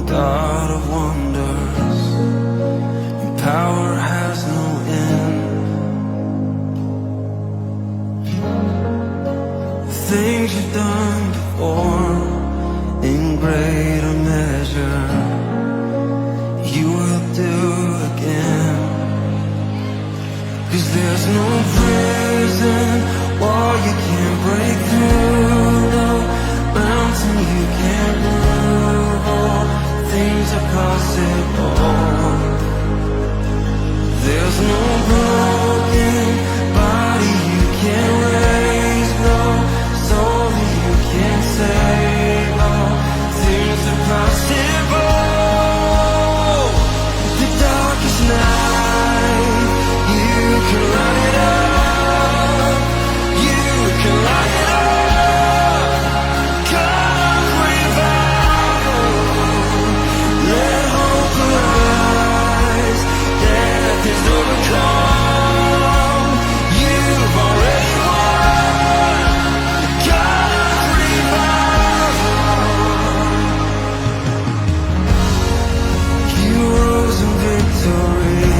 God of wonders, your power has no end. The things you've done before, in greater measure, you will do again. 'Cause there's no prison wall you can't break through, no mountain you can't move. All things are possible. There's no broken body you can't raise, no soul that you can't save. All things are possible. The darkest night, you can light it up. You can light it up. Come revival. Let hope arise. Death is overcome. You've already won. Come revival. You rose in victory,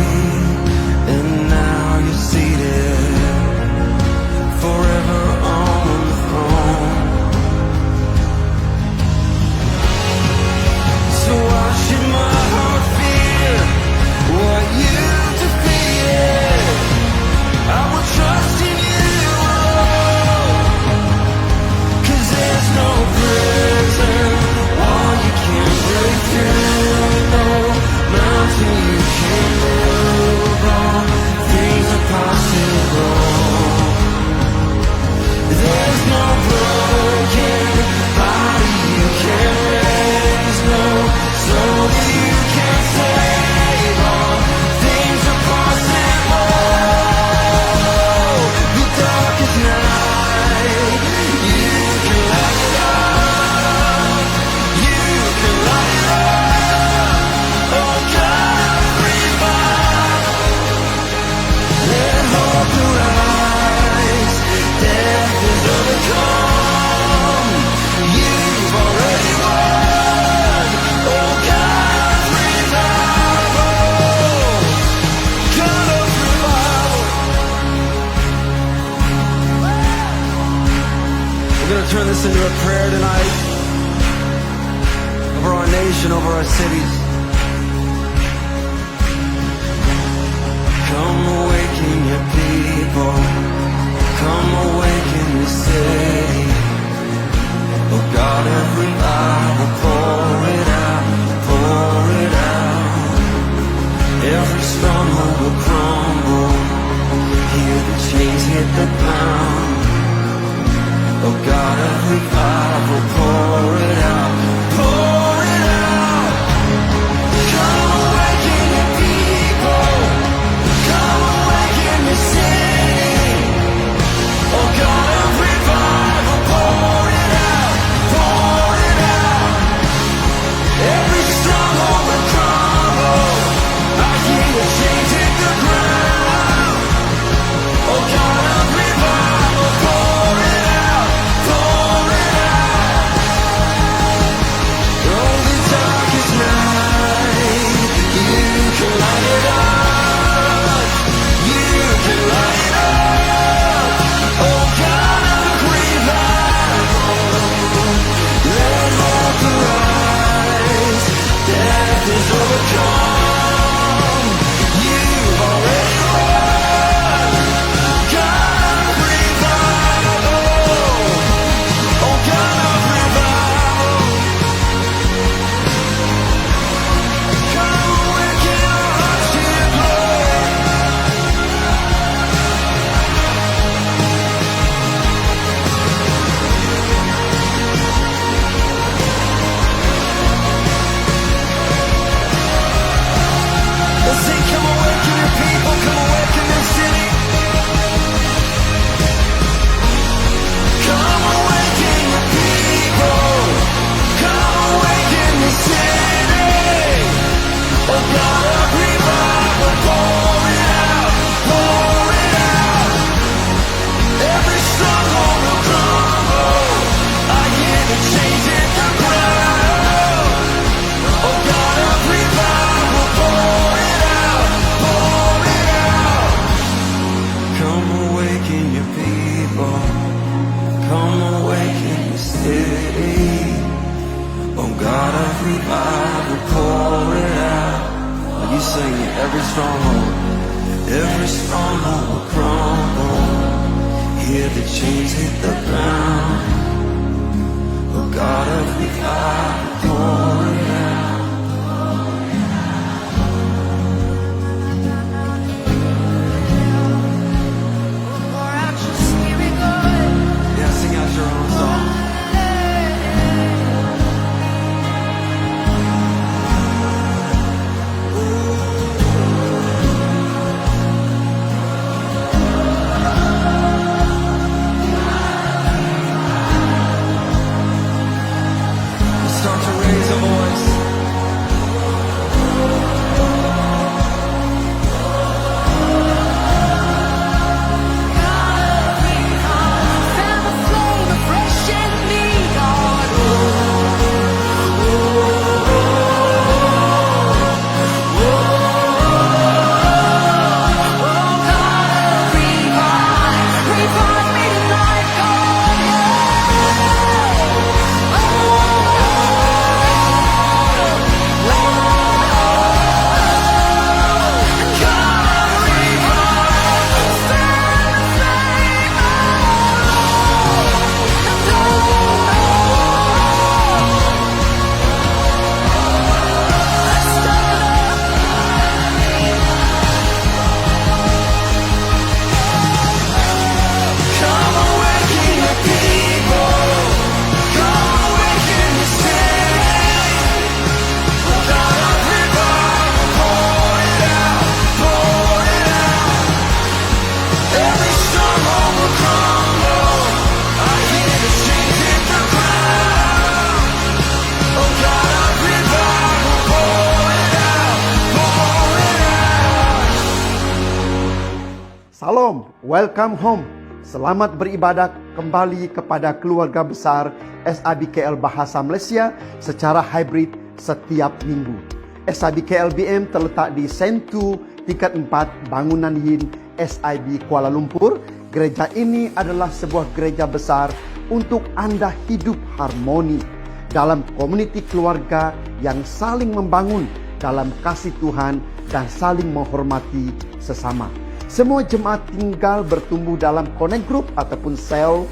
and now you're seated forever on the throne. So why should my heart fear what you defeated? I will trust in you alone. 'Cause there's no prison wall you can't break through, no mountain you can't move. All things are possible. There's no broken body you can't raise, no soul that you can't save. All things are possible. The darkest night, you can light it up. You can light it up. Oh God, revival. Let hope arise. Death is overcome. You've already won. Oh God, revival. God of revival. We're going to turn this into a prayer tonight over our nation, over our cities. Come awaken your people. Come awaken the city. Oh God, every Bible, pour it out, pour it out. Every stronghold will crumble. Hear the chains hit the ground. Oh God, every Bible, pour it out, pour it out. Come awaken your people. Come awaken the city. Oh God, of revival, pour it out, pour it out. Every stronghold will crumble. I hear the chains hit the ground. Oh God, of revival, pour it out, pour it out. revival, pour it out. When you sing it, every stronghold will crumble. Hear the chains hit the ground. Oh God of revival, pour it out. Pour out your spirit, God. Yeah, sing out your own song. Start to raise a voice. Fan the flame afresh in me, God. Revive me tonight, God. Come awaken your people. Come awaken your city. God of revival, pour it out, pour it out. Every stronghold will crumble. I hear the chains hit the ground. Oh God of revival, pour it out, pour it out. Salam, welcome home. Selamat beribadah kembali kepada keluarga besar SABKL Bahasa Malaysia secara hybrid setiap minggu. SABKL-BM terletak di Sentu tingkat 4 Bangunan Yin SIB Kuala Lumpur. Gereja ini adalah sebuah gereja besar untuk Anda hidup harmoni dalam komuniti keluarga yang saling membangun dalam kasih Tuhan dan saling menghormati sesama. Semua jemaat tinggal bertumbuh dalam connect group ataupun sel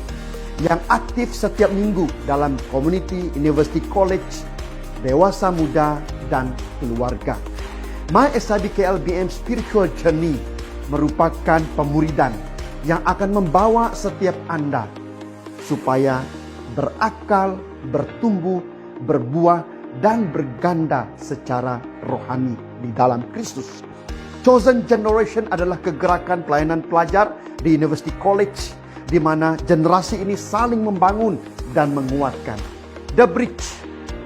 yang aktif setiap minggu dalam community, university college, dewasa muda dan keluarga. My SABKL-BM Spiritual Journey merupakan pemuridan yang akan membawa setiap Anda supaya berakal, bertumbuh, berbuah dan berganda secara rohani di dalam Kristus. Chosen Generation adalah kegerakan pelayanan pelajar di University College di mana generasi ini saling membangun dan menguatkan. The Bridge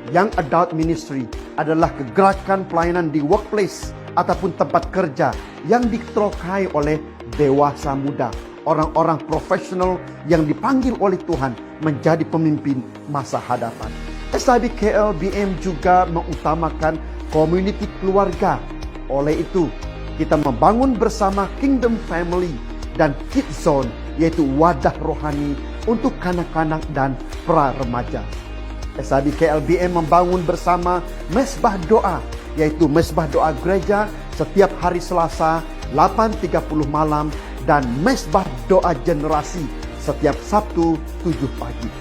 Young Adult Ministry adalah kegerakan pelayanan di workplace ataupun tempat kerja yang diketuai oleh dewasa muda, orang-orang profesional yang dipanggil oleh Tuhan menjadi pemimpin masa hadapan. SABKL-BM juga mengutamakan community keluarga. Oleh itu, kita membangun bersama Kingdom Family dan Kids Zone, yaitu wadah rohani untuk kanak-kanak dan pra-remaja. SABKL-BM membangun bersama Mesbah Doa, yaitu Mesbah Doa Gereja setiap hari Selasa 8.30 malam dan Mesbah Doa Generasi setiap Sabtu 7 pagi.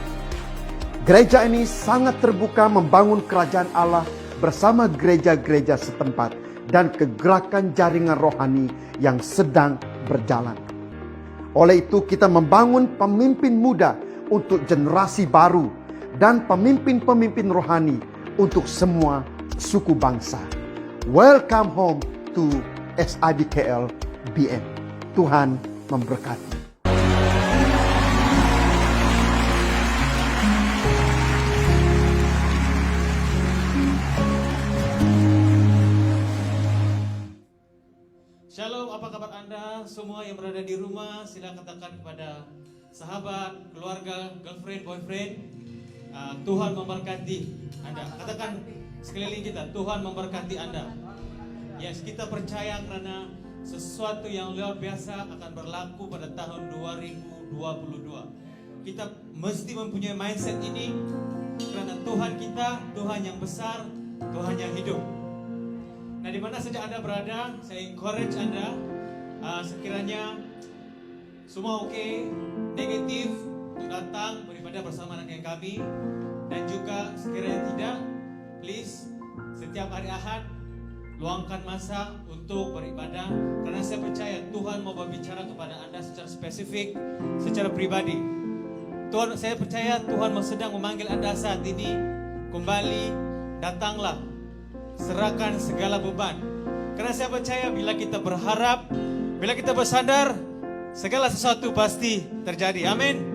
Gereja ini sangat terbuka membangun kerajaan Allah bersama gereja-gereja setempat dan kegerakan jaringan rohani yang sedang berjalan. Oleh itu kita membangun pemimpin muda untuk generasi baru dan pemimpin-pemimpin rohani untuk semua suku bangsa. Welcome home to SABKL-BM. Tuhan memberkati. Shalom, apa kabar Anda semua yang berada di rumah? Silakan katakan kepada sahabat, keluarga, girlfriend, boyfriend, Tuhan memberkati Anda. Katakan sekeliling kita, Tuhan memberkati Anda. Yes, kita percaya karena sesuatu yang luar biasa akan berlaku pada tahun 2022. Kita mesti mempunyai mindset ini karena Tuhan kita, Tuhan yang besar, Tuhan yang hidup. Nah, di mana saja Anda berada, saya encourage Anda, sekiranya semua oke, negatif, untuk datang beribadah bersama dengan kami. Dan juga sekiranya tidak, please, setiap hari Ahad, luangkan masa untuk beribadah. Karena saya percaya Tuhan mau berbicara kepada Anda secara spesifik, secara pribadi. Tuhan, saya percaya Tuhan sedang memanggil Anda saat ini. Kembali, datanglah, serahkan segala beban. Karena saya percaya bila kita berharap, bila kita bersandar, segala sesuatu pasti terjadi. Amin.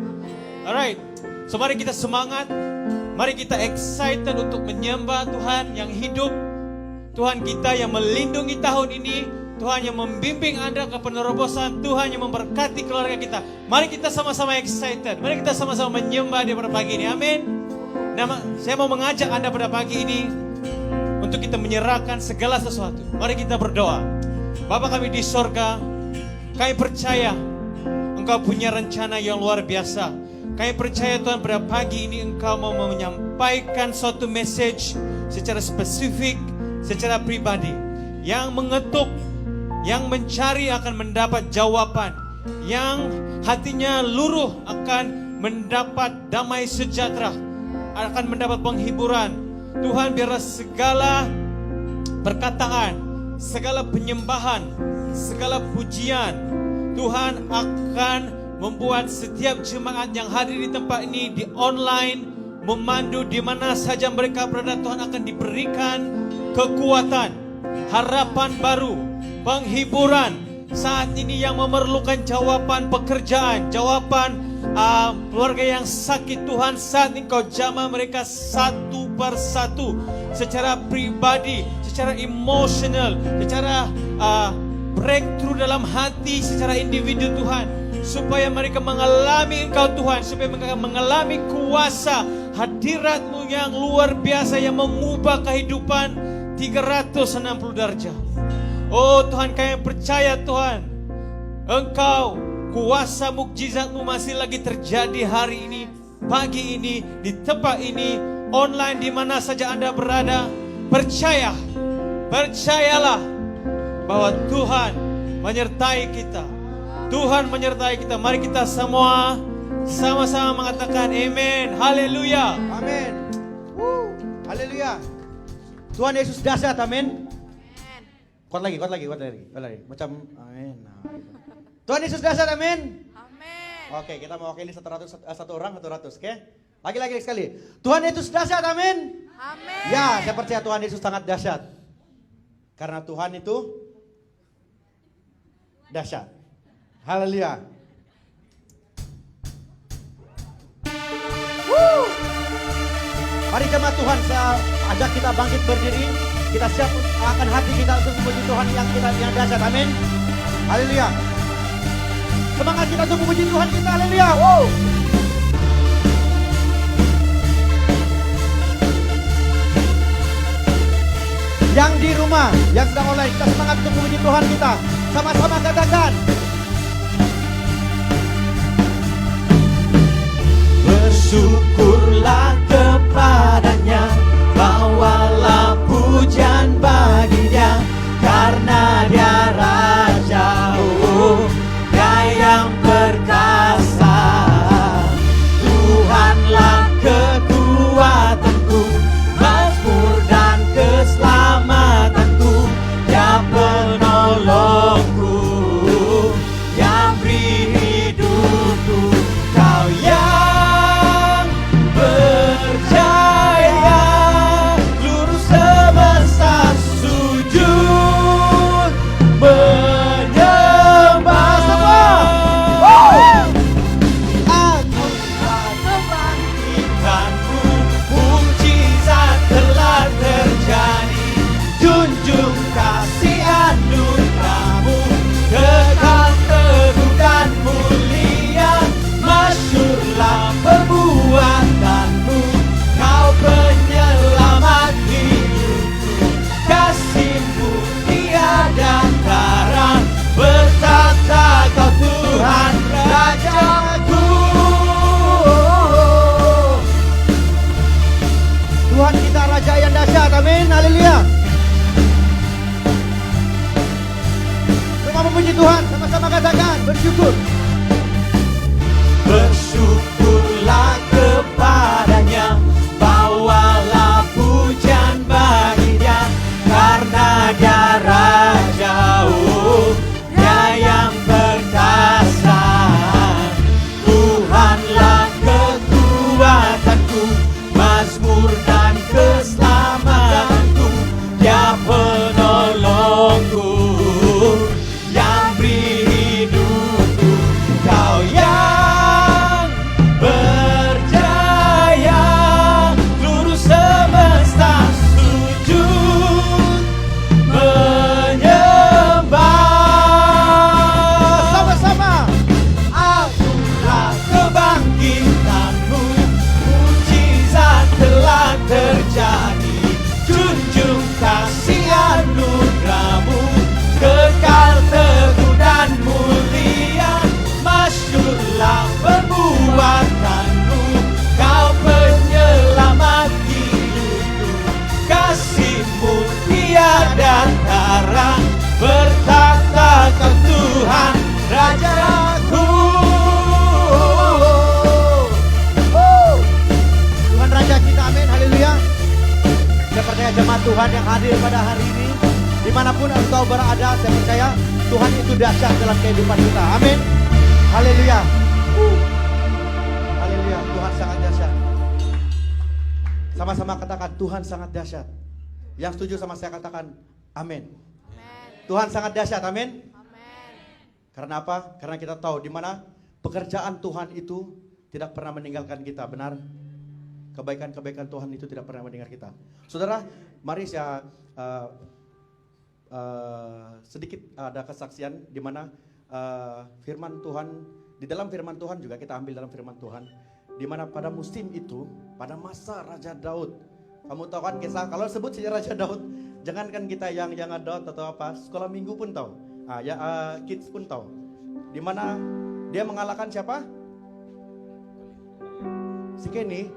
Alright, so mari kita semangat, mari kita excited untuk menyembah Tuhan yang hidup, Tuhan kita yang melindungi tahun ini, Tuhan yang membimbing Anda ke penerobosan, Tuhan yang memberkati keluarga kita. Mari kita sama-sama excited, mari kita sama-sama menyembah Dia pada pagi ini. Amin. Nah, saya mau mengajak Anda pada pagi ini untuk kita menyerahkan segala sesuatu. Mari kita berdoa. Bapa kami di sorga, kami percaya Engkau punya rencana yang luar biasa. Kami percaya Tuhan pada pagi ini Engkau mau menyampaikan suatu message secara spesifik, secara pribadi. Yang mengetuk, yang mencari akan mendapat jawaban. Yang hatinya luruh akan mendapat damai sejahtera, akan mendapat penghiburan. Tuhan, biarlah segala perkataan, segala penyembahan, segala pujian, Tuhan akan membuat setiap jemaat yang hadir di tempat ini, di online, memandu di mana saja mereka berada. Tuhan akan diberikan kekuatan, harapan baru, penghiburan. Saat ini yang memerlukan jawaban pekerjaan, jawaban keluarga yang sakit, Tuhan saat ini Kau jamah mereka satu persatu, secara pribadi, secara emosional, secara breakthrough dalam hati, secara individu Tuhan, supaya mereka mengalami Engkau Tuhan, supaya mereka mengalami kuasa hadirat-Mu yang luar biasa yang mengubah kehidupan 360 derajat. Oh Tuhan, kami percaya Tuhan, Engkau, kuasa mukjizat-Mu masih lagi terjadi hari ini, pagi ini, di tempat ini, online, di mana saja Anda berada. Percayalah bahwa Tuhan menyertai kita. Tuhan menyertai kita. Mari kita semua sama-sama mengatakan amin. Haleluya. Amin. Haleluya. Tuhan Yesus dahsyat. Amin. Kuat lagi. Macam amin. Tuhan Yesus dahsyat. Amin. Amin. Oke, kita mewakili satu orang 100, oke? Lagi sekali. Tuhan Yesus dahsyat. Amin. Amin. Ya, saya percaya Tuhan Yesus sangat dahsyat. Karena Tuhan itu dahsyat. Haleluya. Mari jemaat Tuhan, saya ajak kita bangkit berdiri. Kita siap akan hati kita untuk memuji Tuhan yang dahsyat. Amin. Haleluya. Semangat kita untuk memuji Tuhan kita. Haleluya. Yang di rumah, yang sedang online, kita semangat untuk memuji Tuhan kita. Sama-sama katakan. Bersyukurlah kepadanya, bawalah pujian baginya, karena Dia Raja, Dia yang perkasa. Tuhanlah kekuatanku, mazmur dan keselamatanku, Dia penolongku, Dia beri hidupku. Kau yang memuji Tuhan. Sama-sama katakan bersyukur. Bersyukurlah kepadanya, bawalah pujian baginya, karena dia Raja, dia yang perkasa. Tuhanlah kekuatanku, mazmur dan keselamatanku, dia penolongku, yang beri hidupku. Kau yang berjaya, seluruh semesta sujud menyembah. Sama-sama. Akulah kebangkitanmu, mujizat telah terjadi, junjung kasih anugerahmu, kekal teguh dan mulia, masyurlah perbuatanmu, kau penyelamat hidupku, kasihmu tiada tara, bertata kau Tuhan Rajaku. Tuhan Raja kita, amin, haleluya. Saya percaya jemaat Tuhan yang hadir pada hari ini, dimanapun engkau berada, saya percaya Tuhan itu dahsyat dalam kehidupan kita, amin, haleluya. Haleluya, Tuhan sangat dahsyat. Sama-sama katakan Tuhan sangat dahsyat. Yang setuju sama saya katakan amin. Tuhan sangat dahsyat, amin. Karena apa? Karena kita tahu di mana pekerjaan Tuhan itu tidak pernah meninggalkan kita, benar? Kebaikan-kebaikan Tuhan itu tidak pernah meninggalkan kita. Saudara, mari saya sedikit ada kesaksian di mana firman Tuhan, di dalam firman Tuhan juga kita ambil dalam firman Tuhan, di mana pada musim itu, pada masa Raja Daud, kamu tahu kan kisah, kalau sebut saja Raja Daud, jangankan kita yang Daud atau apa, sekolah minggu pun tahu, kids pun tahu, di mana dia mengalahkan siapa? Si Kenny,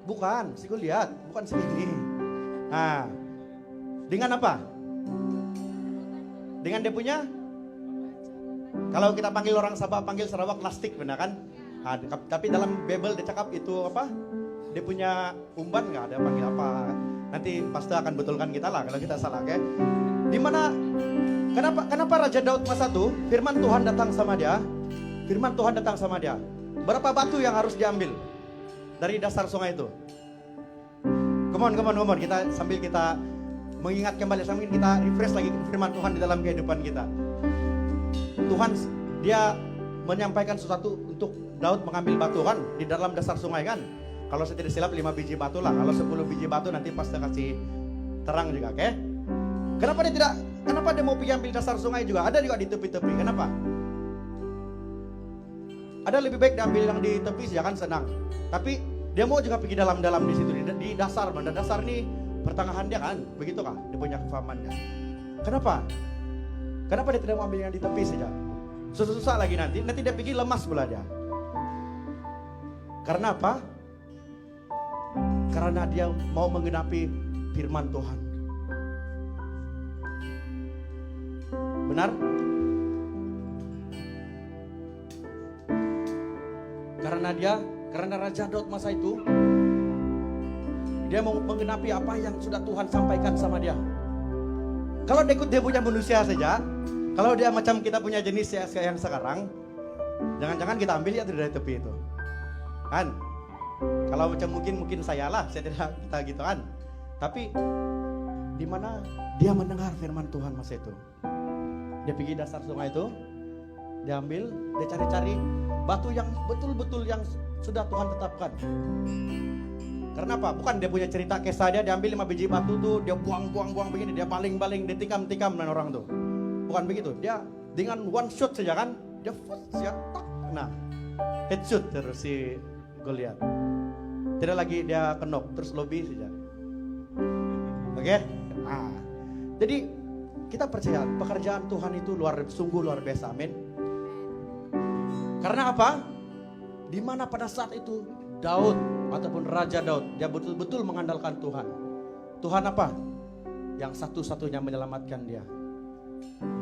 bukan, si Goliat, bukan si Kenny. Nah, dengan apa? Dengan dia punya, kalau kita panggil orang Sabah, panggil Sarawak plastik, benar kan? Nah, tapi dalam Bible dia cakap itu apa? Dia punya umban nggak? Ada panggil apa? Nanti pasti akan betulkan kita lah kalau kita salah, oke? Dimana? Kenapa Raja Daud masa itu firman Tuhan datang sama dia? Firman Tuhan datang sama dia. Berapa batu yang harus diambil dari dasar sungai itu? Come on. Kita sambil kita mengingat kembali, sambil kita refresh lagi firman Tuhan di dalam kehidupan kita. Tuhan dia menyampaikan sesuatu untuk Daud mengambil batu kan di dalam dasar sungai kan. Kalau saya tidak silap 5 biji batu lah. Kalau 10 biji batu nanti pasti kasih terang juga, oke? Kenapa dia mau pergi ambil dasar sungai juga? Ada juga di tepi-tepi. Kenapa? Ada lebih baik diambil yang di tepi saja kan senang. Tapi dia mau juga pergi dalam-dalam di situ di dasar. Dan dasar ini pertengahan dia kan, begitu kah? Dia punya kefahamannya. Kenapa? Kenapa dia tidak mau ambil yang di tepi saja? Susah lagi nanti dia pergi lemas pula dia. Karena apa? Karena dia mau menggenapi firman Tuhan. Benar? Karena Raja Daud masa itu, dia mau menggenapi apa yang sudah Tuhan sampaikan sama dia. Kalau dia ikut dia punya manusia saja, kalau dia macam kita punya jenis yang sekarang, jangan-jangan kita ambil ya dari tepi itu, kan? Kalau macam mungkin saya lah, saya tidak kita gitu kan. Tapi di mana dia mendengar firman Tuhan masa itu, dia pergi dasar sungai itu, dia ambil, dia cari-cari batu yang betul-betul yang sudah Tuhan tetapkan. Karena apa? Bukan dia punya cerita kisah dia ambil 5 biji batu tuh, dia buang begini, dia baling-baling, dia tikam-tikam dengan orang tuh. Bukan begitu. Dia dengan one shot saja kan, dia siap tak, nah headshot terus si Goliat. Tidak lagi dia kenok, terus lobby saja. Oke? Nah, jadi kita percaya pekerjaan Tuhan itu sungguh luar biasa, amin. Karena apa? Dimana pada saat itu Daud ataupun Raja Daud, dia betul-betul mengandalkan Tuhan. Tuhan apa? Yang satu-satunya menyelamatkan dia.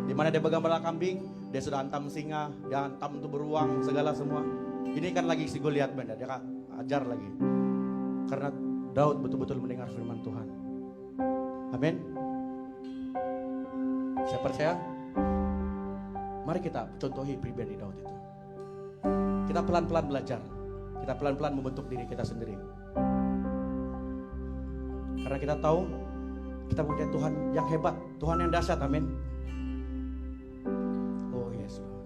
Di mana dia bergembala kambing, dia sudah hantam singa, dia hantam untuk beruang, segala semua. Ini kan lagi si Goliat benar, dia ajar lagi. Karena Daud betul-betul mendengar firman Tuhan. Amin. Saya percaya, mari kita contohi pribadi Daud itu. Kita pelan-pelan belajar, kita pelan-pelan membentuk diri kita sendiri. Karena kita tahu, kita punya Tuhan yang hebat, Tuhan yang dahsyat, amin. Oh yes Lord.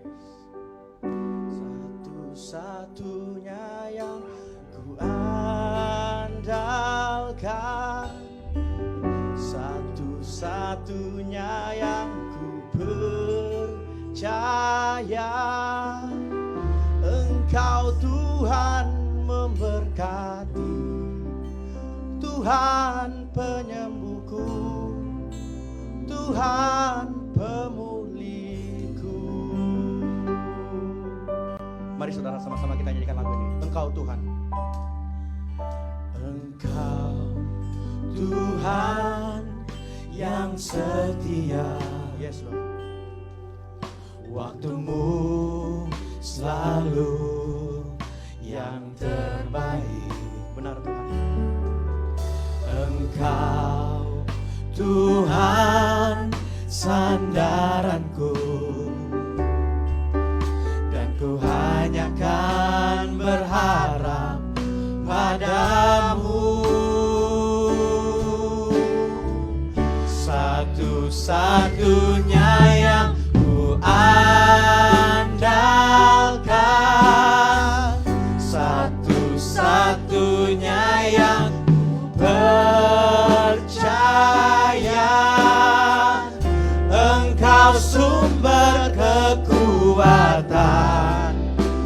Yes. Satu-satunya yang ku andalkan, satu-satunya yang ku percaya, Engkau Tuhan memberkati, Tuhan penyembuhku, Tuhan pemulihku. Mari saudara sama-sama kita nyanyikan lagu ini. Engkau Tuhan. Engkau Tuhan yang setia. Yes Lord. Waktumu selalu yang terbaik. Benar Tuhan. Engkau Tuhan sandaranku, dan ku hanya kan berharap padamu. Satu-satunya yang ku andalkan, satu-satunya yang percaya, Engkau sumber kekuatan,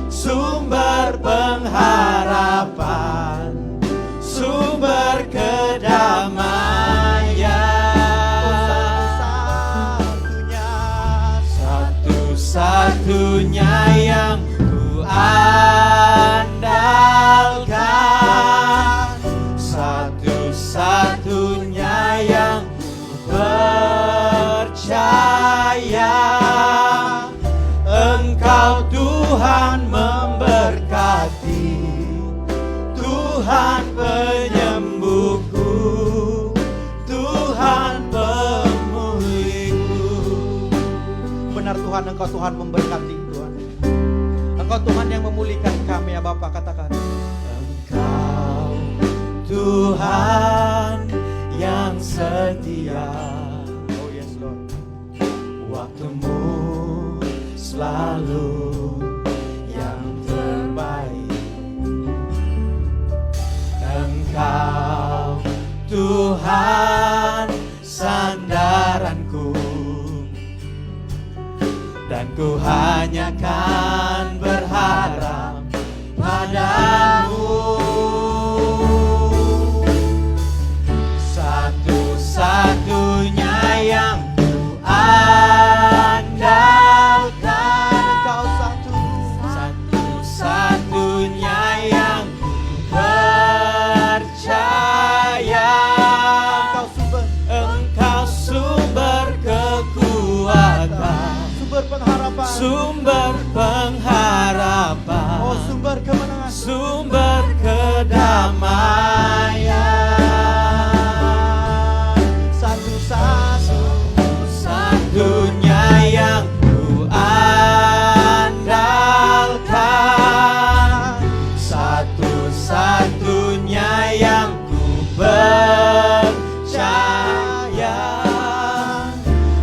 sumber pengharapan, sumber kedamaian. Satu-satunya yang ku andalkan, satu-satunya yang percaya, Engkau Tuhan memberkati, Tuhan penyembuhku, Tuhan pemulihku. Benar Tuhan, Engkau Tuhan memberkati Tuhan. Engkau Tuhan yang memulihkan kami ya Bapa, katakan. Engkau Tuhan yang setia. Oh yes Lord. Waktumu selalu yang terbaik. Engkau Tuhan sandaranku, dan ku hanya kan berharap padamu. Satu-satunya yang ku andalkan, Engkau satu-satunya yang ku percaya, Engkau sumber kekuatan, sumber pengharapan, sumber pengharapan, oh sumber kemenangan, sumber kedamaian. Satu-satunya yang ku andalkan, satu-satunya yang ku percaya,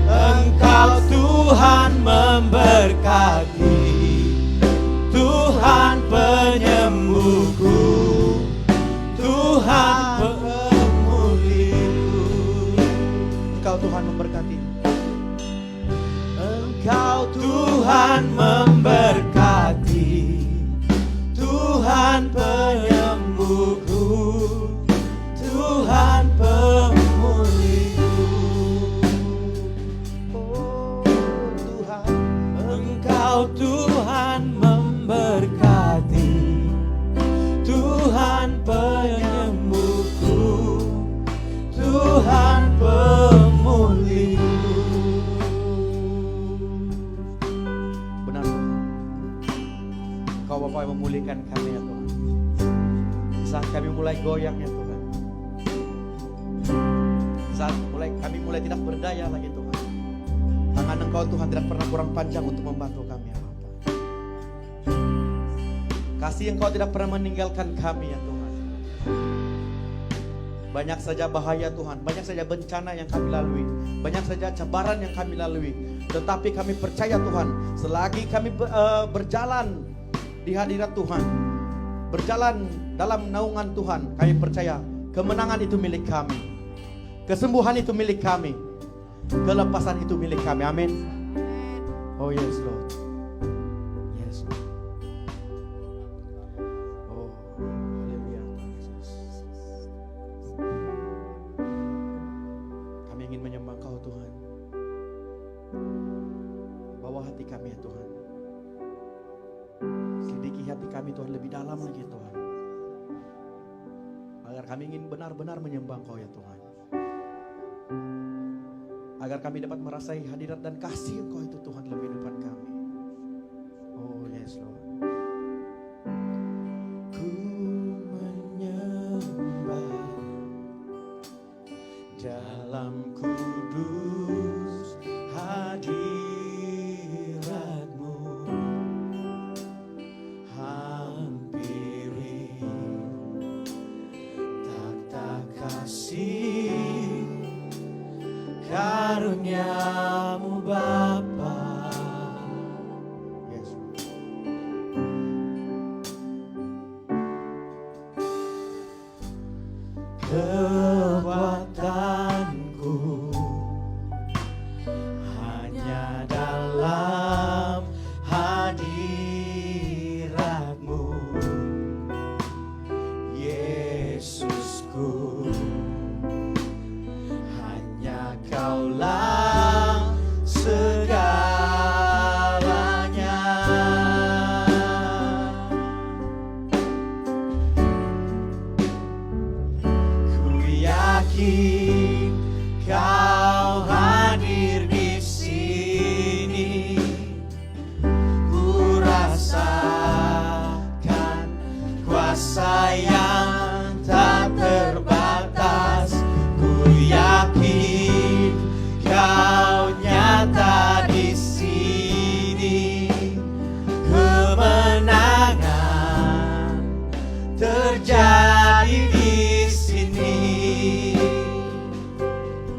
Engkau Tuhan memberkati, Tuhan penyembuhku, Tuhan pemulihku. Engkau Tuhan memberkati, Engkau Tuhan memberkati, Tuhan penyembuhku, Tuhan pemulihku. Oh Tuhan, Engkau Tuhan memberkati, Tuhan penyembuhku, Tuhan pemulihku. pulihkan kami ya Tuhan. Di saat kami mulai goyang ya Tuhan, saat kami mulai tidak berdaya lagi Tuhan, tangan Engkau Tuhan tidak pernah kurang panjang untuk membantu kami ya Bapa. Kasih Engkau tidak pernah meninggalkan kami ya Tuhan. Banyak saja bahaya Tuhan, banyak saja bencana yang kami lalui, banyak saja cabaran yang kami lalui. Tetapi kami percaya Tuhan, selagi kami berjalan di hadirat Tuhan, berjalan dalam naungan Tuhan, kami percaya kemenangan itu milik kami, kesembuhan itu milik kami, kelepasan itu milik kami. Amin. Oh yes Lord. Yes Lord. Oh haleluya Tuhan Yesus. Kami ingin menyembah Kau Tuhan. Bawa hati kami ya Tuhan. Selidiki hati kami Tuhan lebih dalam lagi Tuhan. Agar kami ingin benar-benar menyembah Kau ya Tuhan. Agar kami dapat merasai hadirat dan kasih Engkau itu Tuhan dalam kehidupan kami. Oh yes Lord. Ku menyembah dalam kudus hadirat-Mu, hampiri tata kasih karunia-Mu Bapa. Yes. Kekuatanku hanya dalam hadirat-Mu, Yesusku. Hanya Kaulah segalanya. Ku yakin Kau hadir di sini. Ku rasakan kuasa yang tak terbatas. Ku yakin Kau nyata di sini. Kemenangan terjadi di sini.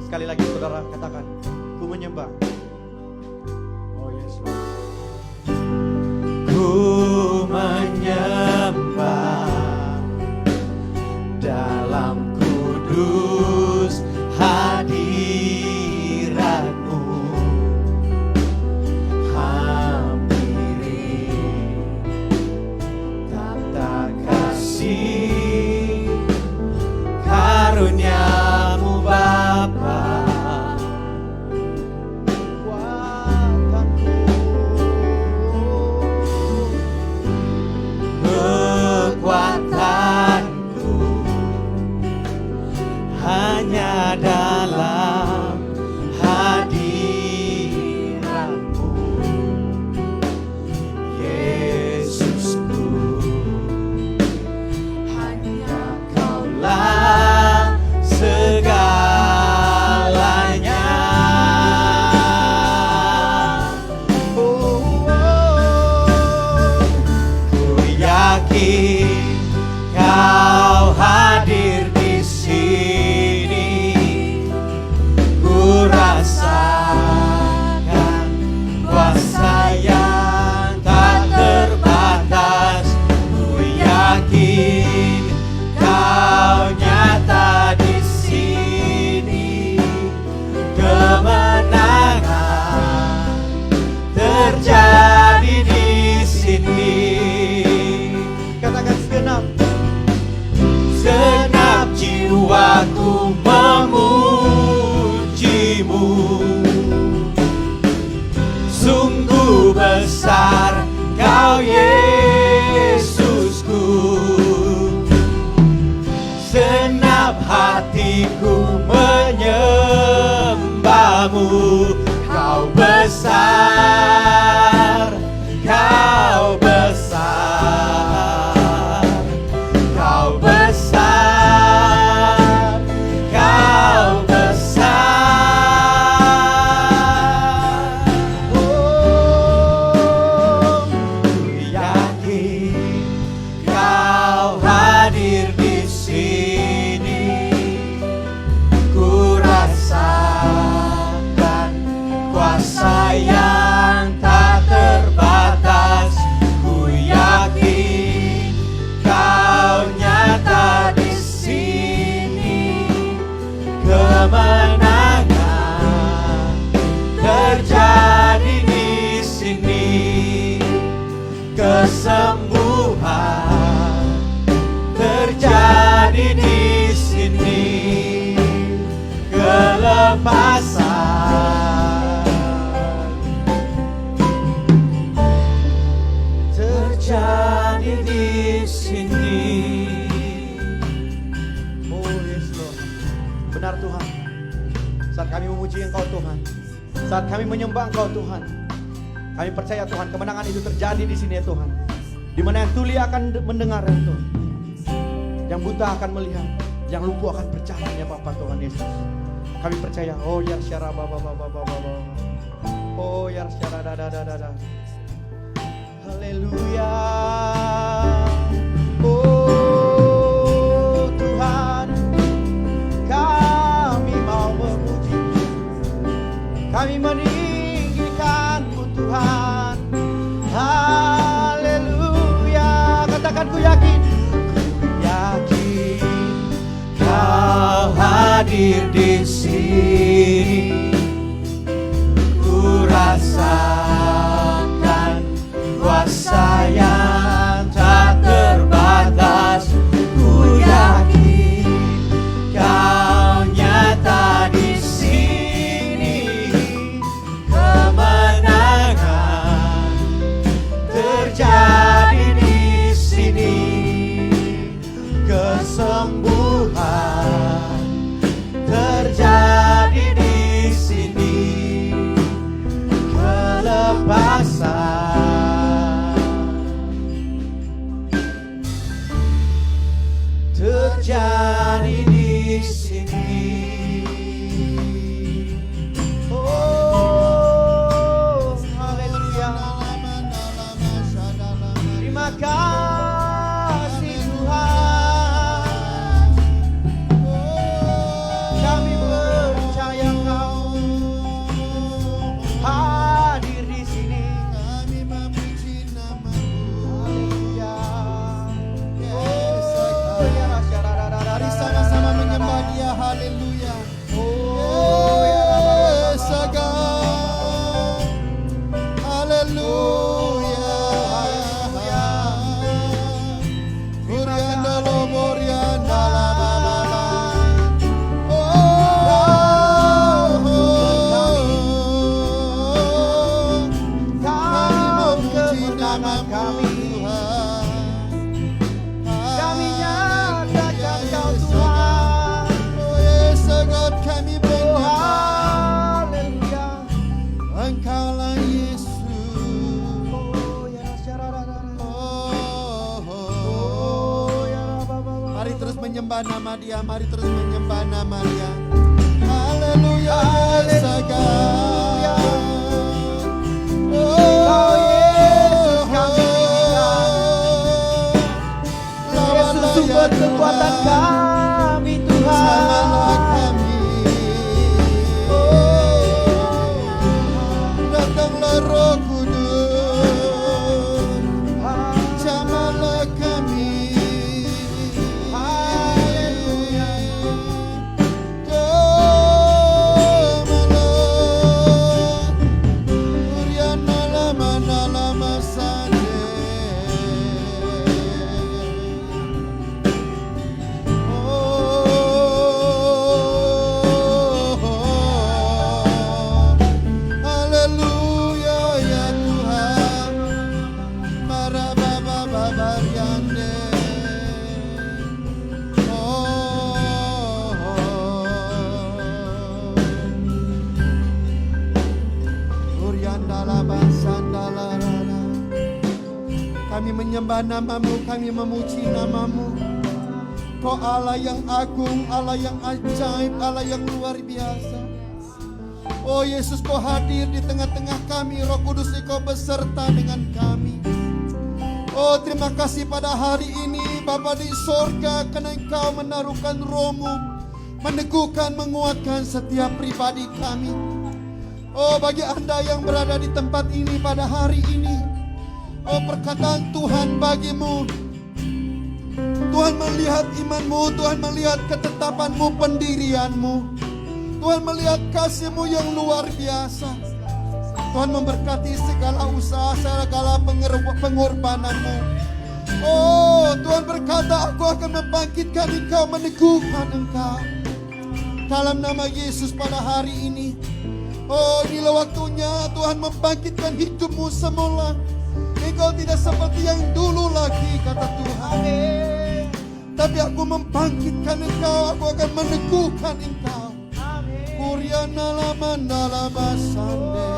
Sekali lagi saudara katakan, ku menyembah. Oh yes Lord. Ku menyembah dalam kudus hadirat-Mu, hampiri tata kasih karunia-Mu Bapa. Kekuatanku hanya dalam hadirat-Mu, Yesusku. Hanya Kaulah segalanya. Ku yakin Kau hadir di sini. Ku rasakan kuasa yang tak terbatas. Ku yakin Kau nyata di sini. Kemenangan terjadi di sini. Katakan segenap jiwaku memuji-Mu. Sungguh besar Kau Yesusku. Senap hatiku menyembah-Mu. Kau besar, Kau besar. kesembuhan terjadi di sini, kelepasan terjadi di sini. Oh yes Lord, benar Tuhan. Saat kami memuji Engkau Tuhan, saat kami menyembah Engkau Tuhan, kami percaya Tuhan kemenangan itu terjadi di sini ya Tuhan. Di mana yang tuli akan mendengar ya Tuhan, yang buta akan melihat, yang lumpuh akan berjalan ya Bapa Tuhan Yesus. Kami percaya. Oh ya syara baba baba baba. Oh ya syara da da da da da. Haleluya. Oh Tuhan, kami mau memuji, kami meninggikan-Mu Tuhan. Haleluya. Katakan ku yakin, Kau hadir di sini. Ku rasakan kuasa yang tak terbatas. Ku yakin Kau nyata di sini. Kemenangan terjadi di sini, kesembuhan terjadi di sini, kelepasan terjadi di sini. Oh, haleluya. Terima kasih Tuhan. Kami percaya Kau hadir di sini. Kami memuji nama-Mu. Haleluya. Oh, ya rasyarada. Mari sama-sama menyembah Dia. Haleluya. Oh, ya Saga. Haleluya. Muriandolo muriandala babala. Kau kemenangan kami. Kami nyatakan Kau Tuhan. Oh yes, God, kami Oh, menyembah haleluya. Engkaulah Yesus. Oh, ya rasyarada. Oh, Ya Baba. mari terus menyembah nama Dia, mari terus menyembah nama Dia. Haleluya, Saga. Kau Yesus kami tinggikan. Yesus sumber kekuatan kami Samalah Tuhan. kami. Datanglah Roh Kudus, jamalah kami. Haleluya. Jamalah, Uriana lama lama sande. Haleluya ya Tuhan. Marababababariande. Uriandala bansandalarara. Kami menyembah nama-Mu, kami memuji nama-Mu. Kau Allah yang agung, Allah yang ajaib, Allah yang luar biasa. Oh Yesus, Kau hadir di tengah-tengah kami. Roh Kudus, Kau beserta dengan kami. Oh terima kasih pada hari ini Bapa di sorga, karena Engkau menaruhkan Roh-Mu, meneguhkan, menguatkan setiap pribadi kami. Oh bagi Anda yang berada di tempat ini pada hari ini, oh perkataan Tuhan bagimu. Tuhan melihat iman-Mu, Tuhan melihat ketetapan-Mu, pendirian-Mu. Tuhan melihat kasih-Mu yang luar biasa. Tuhan memberkati segala usaha, segala pengorbananmu. Oh, Tuhan berkata, aku akan membangkitkan engkau, meneguhkan engkau. Dalam nama Yesus pada hari ini. Oh, inilah waktunya Tuhan membangkitkan hidupmu semula. Engkau tidak seperti yang dulu lagi, kata Tuhan. Tapi aku membangkitkan engkau, aku akan meneguhkan engkau. Kuriana lama nalama sande.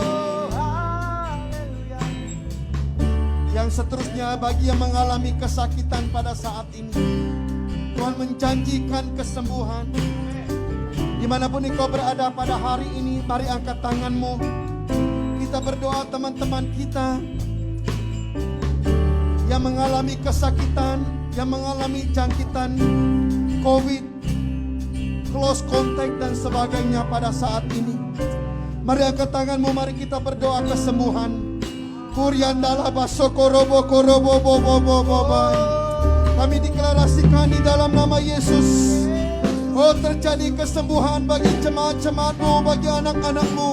Yang seterusnya bagi yang mengalami kesakitan pada saat ini, Tuhan menjanjikan kesembuhan. Dimanapun engkau berada pada hari ini, mari angkat tanganmu. Kita berdoa teman-teman kita yang mengalami kesakitan, yang mengalami jangkitan COVID, close contact dan sebagainya pada saat ini. Mari angkat tanganmu, mari kita berdoa kesembuhan. Kuryandala basokorobo korobo bobo bobo. Kami deklarasikan di dalam nama Yesus. Oh, terjadi kesembuhan bagi jemaat-jemaatmu, bagi anak-anakmu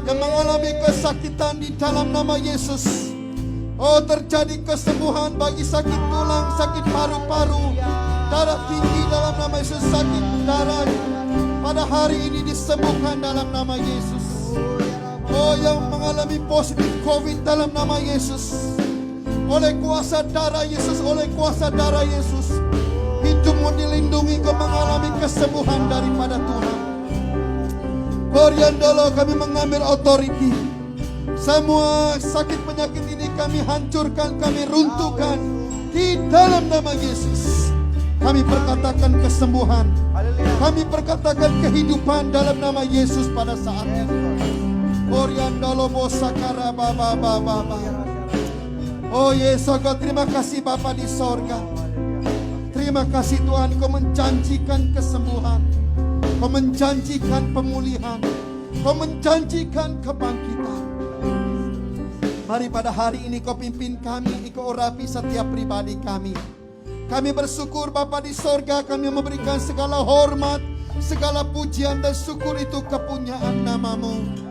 yang mengalami kesakitan di dalam nama Yesus. Oh, terjadi kesembuhan bagi sakit tulang, sakit paru-paru, darah tinggi dalam nama Yesus, sakit darah pada hari ini disembuhkan dalam nama Yesus. Oh, yang mengalami positif COVID dalam nama Yesus, oleh kuasa darah Yesus, oleh kuasa darah Yesus, hidupmu dilindungi, kau mengalami kesembuhan daripada Tuhan. Koryandolo, kami mengambil authority. Semua sakit penyakit ini kami hancurkan, kami runtuhkan di dalam nama Yesus. Kami perkatakan kesembuhan, kami perkatakan kehidupan dalam nama Yesus pada saat ini. Koryandolo bosakara baba baba. Oh Yesus, terima kasih Bapa di sorga. Terima kasih Tuhan, kau menjanjikan kesembuhan, kau menjanjikan pemulihan, kau menjanjikan kebangkitan. Mari pada hari ini kau pimpin kami, kau urapi setiap pribadi kami. Kami bersyukur Bapa di sorga, kami memberikan segala hormat, segala pujian dan syukur itu kepunyaan namamu.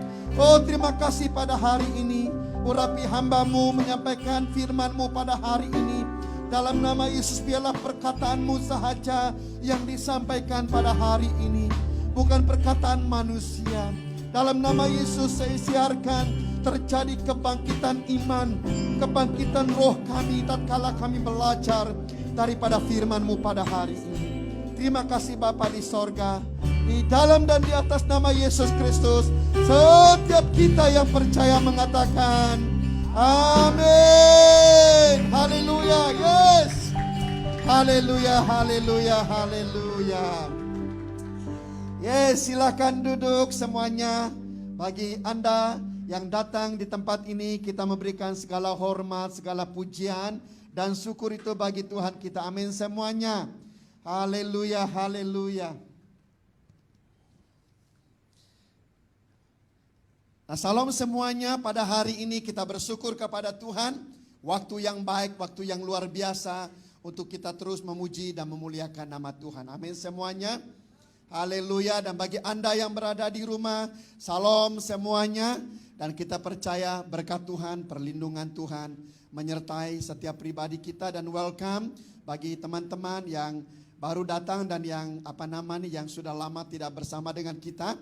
Oh, terima kasih pada hari ini, urapi hambamu menyampaikan firman-Mu pada hari ini. Dalam nama Yesus, biarlah perkataan-Mu sahaja yang disampaikan pada hari ini, bukan perkataan manusia. Dalam nama Yesus saya siarkan terjadi kebangkitan iman, kebangkitan roh kami tatkala kami belajar daripada firman-Mu pada hari ini. Terima kasih Bapa di sorga, di dalam dan di atas nama Yesus Kristus, setiap kita yang percaya mengatakan amin. Haleluya. Yes. Haleluya, haleluya, haleluya. Yes, silakan duduk semuanya. Bagi Anda yang datang di tempat ini, kita memberikan segala hormat, segala pujian dan syukur itu bagi Tuhan kita. Amin semuanya. Haleluya, haleluya. Nah, salam semuanya. Pada hari ini kita bersyukur kepada Tuhan. Waktu yang baik, waktu yang luar biasa untuk kita terus memuji dan memuliakan nama Tuhan. Amin semuanya. Haleluya. Dan bagi Anda yang berada di rumah, salam semuanya. Dan kita percaya berkat Tuhan, perlindungan Tuhan menyertai setiap pribadi kita. Dan welcome bagi teman-teman yang baru datang dan yang yang sudah lama tidak bersama dengan kita.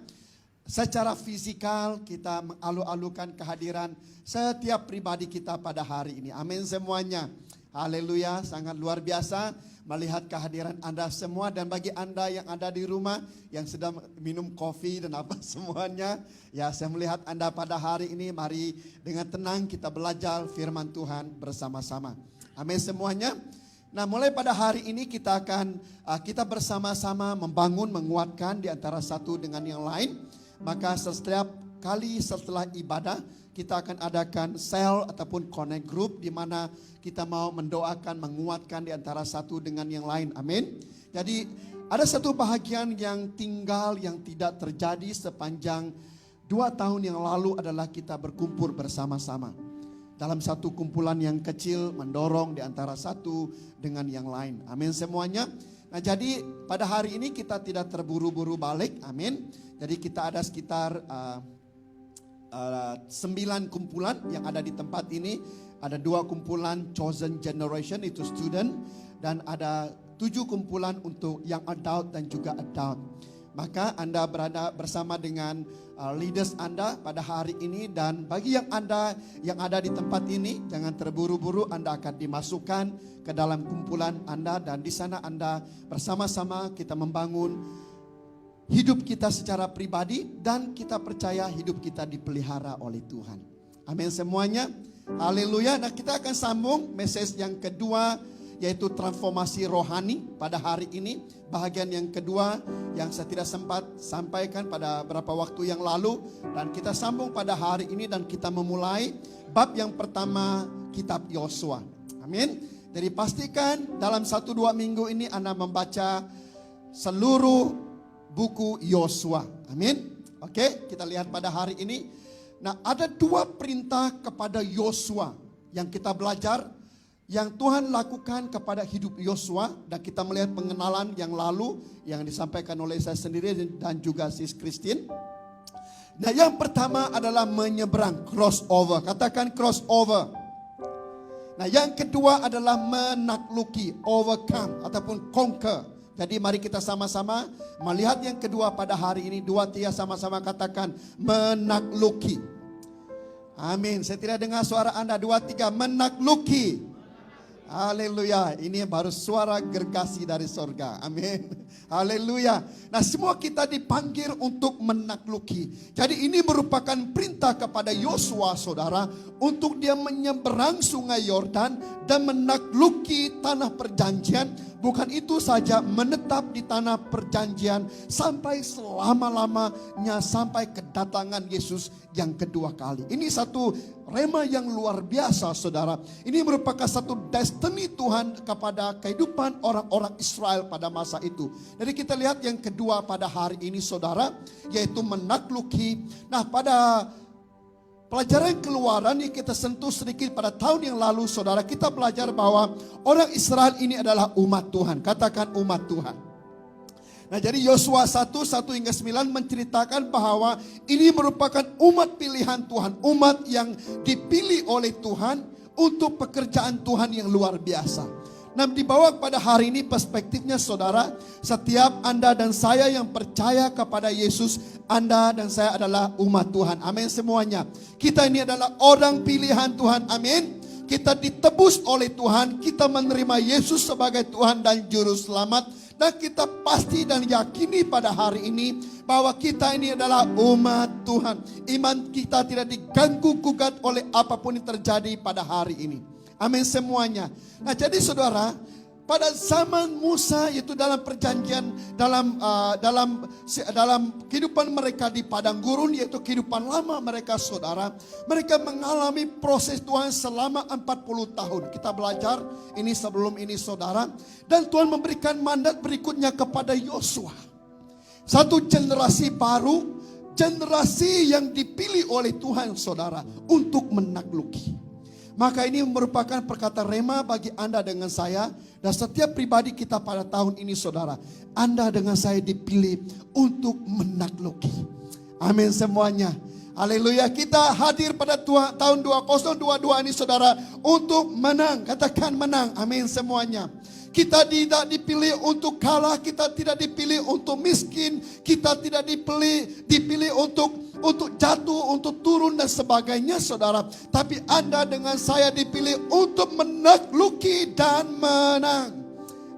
Secara fisikal kita mengalu-alukan kehadiran setiap pribadi kita pada hari ini. Amin semuanya. Haleluya, sangat luar biasa melihat kehadiran Anda semua. Dan bagi Anda yang ada di rumah yang sedang minum kopi dan apa semuanya, ya saya melihat Anda pada hari ini. Mari dengan tenang kita belajar firman Tuhan bersama-sama. Amin semuanya. Nah, mulai pada hari ini kita akan kita bersama-sama membangun, menguatkan di antara satu dengan yang lain. Maka setiap kali setelah ibadah kita akan adakan sel ataupun connect group di mana kita mau mendoakan, menguatkan di antara satu dengan yang lain. Amin. Jadi ada satu bahagian yang tinggal yang tidak terjadi sepanjang 2 tahun yang lalu adalah kita berkumpul bersama-sama. Dalam satu kumpulan yang kecil mendorong di antara satu dengan yang lain. Amin semuanya. Nah, jadi pada hari ini kita tidak terburu-buru balik. Amin. Jadi kita ada sekitar 9 kumpulan yang ada di tempat ini. Ada 2 kumpulan chosen generation, itu student, dan ada 7 kumpulan untuk yang adult dan juga adult. Maka Anda berada bersama dengan leaders Anda pada hari ini. Dan bagi yang Anda yang ada di tempat ini, jangan terburu-buru, Anda akan dimasukkan ke dalam kumpulan Anda. Dan di sana Anda bersama-sama kita membangun hidup kita secara pribadi, dan kita percaya hidup kita dipelihara oleh Tuhan. Amin semuanya. Haleluya. Nah, kita akan sambung message yang kedua, yaitu transformasi rohani pada hari ini. Bahagian yang kedua yang saya tidak sempat sampaikan pada beberapa waktu yang lalu, dan kita sambung pada hari ini dan kita memulai bab yang pertama kitab Yosua. Amin. Jadi pastikan dalam 1-2 minggu ini Anda membaca seluruh buku Yosua. Amin. Oke, kita lihat pada hari ini. Nah, ada 2 perintah kepada Yosua yang kita belajar, yang Tuhan lakukan kepada hidup Yosua. Dan kita melihat pengenalan yang lalu yang disampaikan oleh saya sendiri dan juga Sis Christine. Nah, yang pertama adalah menyeberang, crossover. Katakan crossover. Nah, yang kedua adalah menakluki, overcome ataupun conquer. Jadi mari kita sama-sama melihat yang kedua pada hari ini. 2-3 sama-sama katakan menakluki. Amin. Saya tidak dengar suara Anda. 2-3 menakluki. Haleluya. Ini baru suara gergasi dari sorga. Amin. Haleluya. Nah, semua kita dipanggil untuk menakluki. Jadi ini merupakan perintah kepada Yosua, saudara, untuk dia menyeberang sungai Yordan dan menakluki tanah perjanjian. Bukan itu saja, menetap di tanah perjanjian sampai selama-lamanya, sampai kedatangan Yesus yang kedua kali. Ini satu rema yang luar biasa, saudara. Ini merupakan satu destiny Tuhan kepada kehidupan orang-orang Israel pada masa itu. Jadi kita lihat yang kedua pada hari ini, saudara, yaitu menakluki. Nah, pada pelajaran Keluaran yang kita sentuh sedikit pada tahun yang lalu, saudara, kita belajar bahwa orang Israel ini adalah umat Tuhan. Katakan umat Tuhan. Nah, jadi Yosua 1:1-9 menceritakan bahwa ini merupakan umat pilihan Tuhan. Umat yang dipilih oleh Tuhan untuk pekerjaan Tuhan yang luar biasa. Nah, dibawa pada hari ini perspektifnya, saudara, setiap Anda dan saya yang percaya kepada Yesus, Anda dan saya adalah umat Tuhan. Amin semuanya. Kita ini adalah orang pilihan Tuhan. Amin. Kita ditebus oleh Tuhan. Kita menerima Yesus sebagai Tuhan dan Juru Selamat. Dan kita pasti dan yakini pada hari ini bahwa kita ini adalah umat Tuhan. Iman kita tidak diganggu gugat oleh apapun yang terjadi pada hari ini. Amin semuanya. Nah, jadi saudara, pada zaman Musa, yaitu dalam perjanjian, dalam kehidupan mereka di padang gurun, yaitu kehidupan lama mereka, saudara, mereka mengalami proses Tuhan selama 40 tahun. Kita belajar ini sebelum ini, saudara. Dan Tuhan memberikan mandat berikutnya kepada Yosua. Satu generasi baru, generasi yang dipilih oleh Tuhan, saudara, untuk menakluki. Maka ini merupakan perkataan rema bagi Anda dengan saya dan setiap pribadi kita pada tahun ini, saudara. Anda dengan saya dipilih untuk menakluki. Amin semuanya. Haleluya. Kita hadir pada tahun 2022 ini, saudara, untuk menang. Katakan menang. Amin semuanya. Kita tidak dipilih untuk kalah, kita tidak dipilih untuk miskin, kita tidak dipilih untuk jatuh, untuk turun dan sebagainya, saudara. Tapi Anda dengan saya dipilih untuk menakluki dan menang.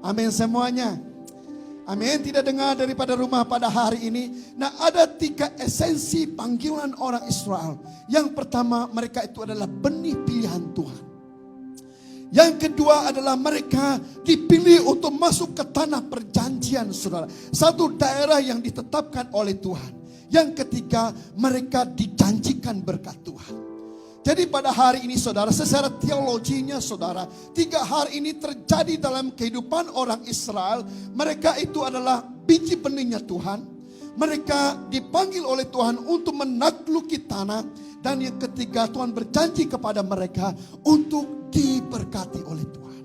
Amin semuanya. Amin. Tidak dengar daripada rumah pada hari ini. Nah, ada 3 esensi panggilan orang Israel. Yang pertama, mereka itu adalah benih pilihan Tuhan. Yang kedua adalah mereka dipilih untuk masuk ke tanah perjanjian, saudara. Satu daerah yang ditetapkan oleh Tuhan. Yang ketiga, mereka dijanjikan berkat Tuhan. Jadi pada hari ini, saudara, secara teologinya, saudara, 3 hal ini terjadi dalam kehidupan orang Israel. Mereka itu adalah biji benihnya Tuhan. Mereka dipanggil oleh Tuhan untuk menakluki tanah. Dan yang ketiga, Tuhan berjanji kepada mereka untuk diberkati oleh Tuhan.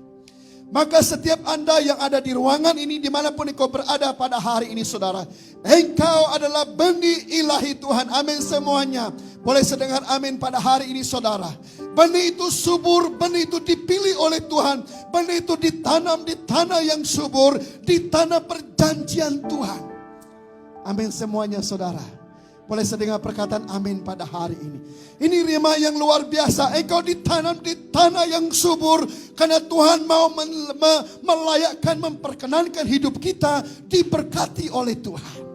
Maka setiap Anda yang ada di ruangan ini, dimanapun engkau berada pada hari ini saudara, engkau adalah benih ilahi Tuhan. Amin semuanya. Boleh sedengar amin pada hari ini saudara. Benih itu subur, benih itu dipilih oleh Tuhan. Benih itu ditanam di tanah yang subur, di tanah perjanjian Tuhan. Amin semuanya saudara. Boleh sedengar perkataan amin pada hari ini. Ini rema yang luar biasa. Engkau ditanam di tanah yang subur. Karena Tuhan mau melayakkan, memperkenankan hidup kita diberkati oleh Tuhan.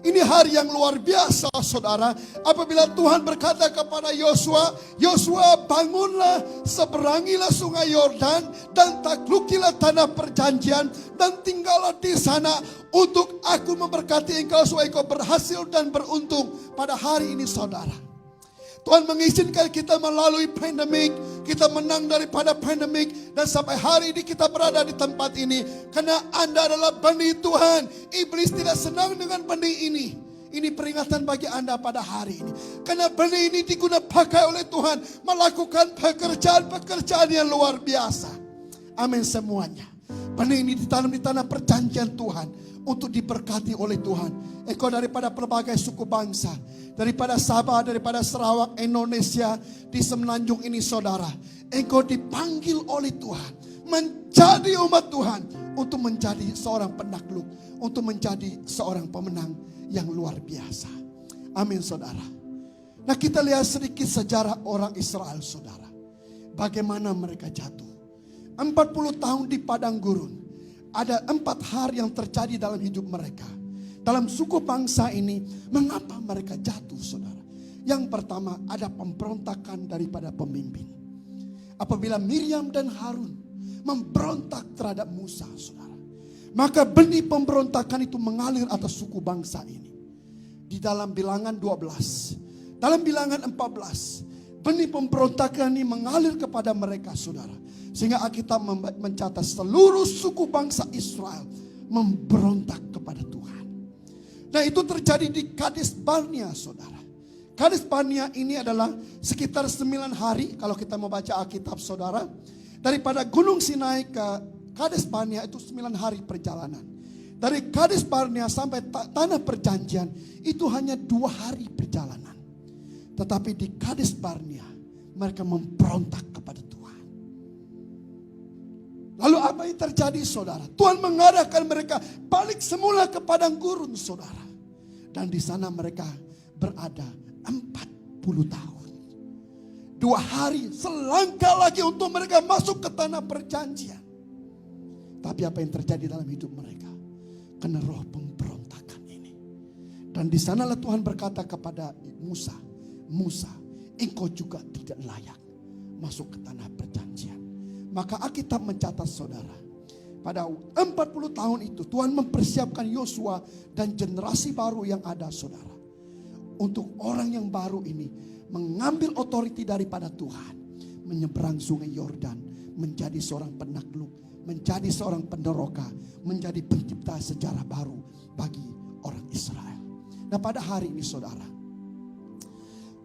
Ini hari yang luar biasa saudara. Apabila Tuhan berkata kepada Yosua, Yosua bangunlah, seberangilah sungai Yordan dan taklukilah tanah perjanjian dan tinggallah di sana untuk aku memberkati engkau supaya engkau berhasil dan beruntung pada hari ini saudara. Tuhan mengizinkan kita melalui pandemik, kita menang daripada pandemik, dan sampai hari ini kita berada di tempat ini. Karena Anda adalah benih Tuhan. Iblis tidak senang dengan benih ini. Ini peringatan bagi Anda pada hari ini. Karena benih ini digunakan pakai oleh Tuhan, melakukan pekerjaan-pekerjaan yang luar biasa. Amin semuanya. Benih ini ditanam di tanah perjanjian Tuhan untuk diberkati oleh Tuhan. Engkau daripada pelbagai suku bangsa, daripada Sabah, daripada Sarawak, Indonesia, di semenanjung ini saudara, engkau dipanggil oleh Tuhan menjadi umat Tuhan untuk menjadi seorang penakluk, untuk menjadi seorang pemenang yang luar biasa. Amin saudara. Nah kita lihat sedikit sejarah orang Israel saudara. Bagaimana mereka jatuh. 40 tahun di padang gurun. Ada 4 hal yang terjadi dalam hidup mereka. Dalam suku bangsa ini, mengapa mereka jatuh saudara? Yang pertama, ada pemberontakan daripada pemimpin. Apabila Miriam dan Harun memberontak terhadap Musa saudara, maka benih pemberontakan itu mengalir atas suku bangsa ini. Di dalam bilangan 12, dalam bilangan 14, benih pemberontakan ini mengalir kepada mereka saudara. Sehingga Alkitab mencatat seluruh suku bangsa Israel memberontak kepada Tuhan. Nah itu terjadi di Kades Barnea saudara. Kades Barnea ini adalah sekitar 9 hari kalau kita mau baca Alkitab saudara. Daripada Gunung Sinai ke Kades Barnea itu 9 hari perjalanan. Dari Kades Barnea sampai tanah perjanjian itu hanya 2 hari perjalanan. Tetapi di Kades Barnea mereka memberontak kepada Tuhan. Lalu apa yang terjadi saudara? Tuhan mengarahkan mereka balik semula ke padang gurun saudara. Dan di sana mereka berada 40 tahun. 2 hari selangkah lagi untuk mereka masuk ke tanah perjanjian. Tapi apa yang terjadi dalam hidup mereka? Karena roh pemberontakan ini. Dan di sanalah Tuhan berkata kepada Musa, Musa, engkau juga tidak layak masuk ke tanah perjanjian. Maka Alkitab mencatat saudara, pada 40 tahun itu Tuhan mempersiapkan Yosua dan generasi baru yang ada saudara. Untuk orang yang baru ini mengambil otoriti daripada Tuhan. Menyeberang sungai Yordan, menjadi seorang penakluk, menjadi seorang penderoka, menjadi pencipta sejarah baru bagi orang Israel. Nah pada hari ini saudara,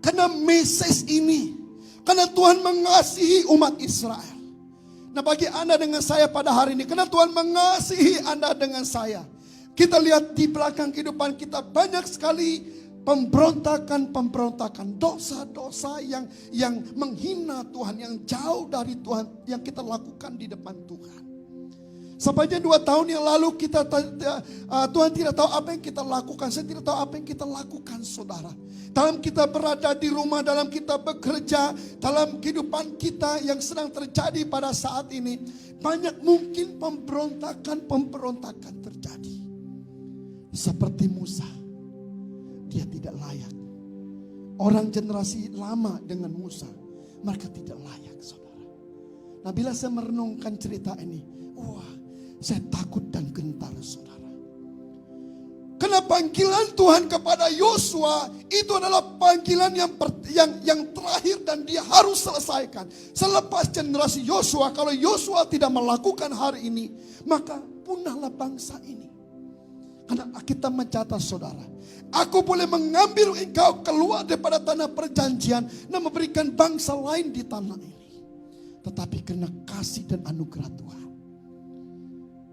karena Mesias ini, karena Tuhan mengasihi umat Israel. Nah bagi Anda dengan saya pada hari ini, karena Tuhan mengasihi Anda dengan saya, kita lihat di belakang kehidupan kita banyak sekali pemberontakan, dosa-dosa yang menghina Tuhan, yang jauh dari Tuhan, yang kita lakukan di depan Tuhan. Sepanjang 2 tahun yang lalu Tuhan tidak tahu apa yang kita lakukan. Saya tidak tahu apa yang kita lakukan saudara. Dalam kita berada di rumah, dalam kita bekerja, dalam kehidupan kita yang sedang terjadi pada saat ini. Banyak mungkin pemberontakan terjadi. Seperti Musa. Dia tidak layak. Orang generasi lama dengan Musa, mereka tidak layak saudara. Nah bila saya merenungkan cerita ini, wah, saya takut dan gentar saudara. Karena panggilan Tuhan kepada Yosua itu adalah panggilan yang terakhir dan dia harus selesaikan. Selepas generasi Yosua, kalau Yosua tidak melakukan hari ini, maka punahlah bangsa ini. Karena kita mencatat saudara, aku boleh mengambil engkau keluar daripada tanah perjanjian dan memberikan bangsa lain di tanah ini. Tetapi karena kasih dan anugerah Tuhan,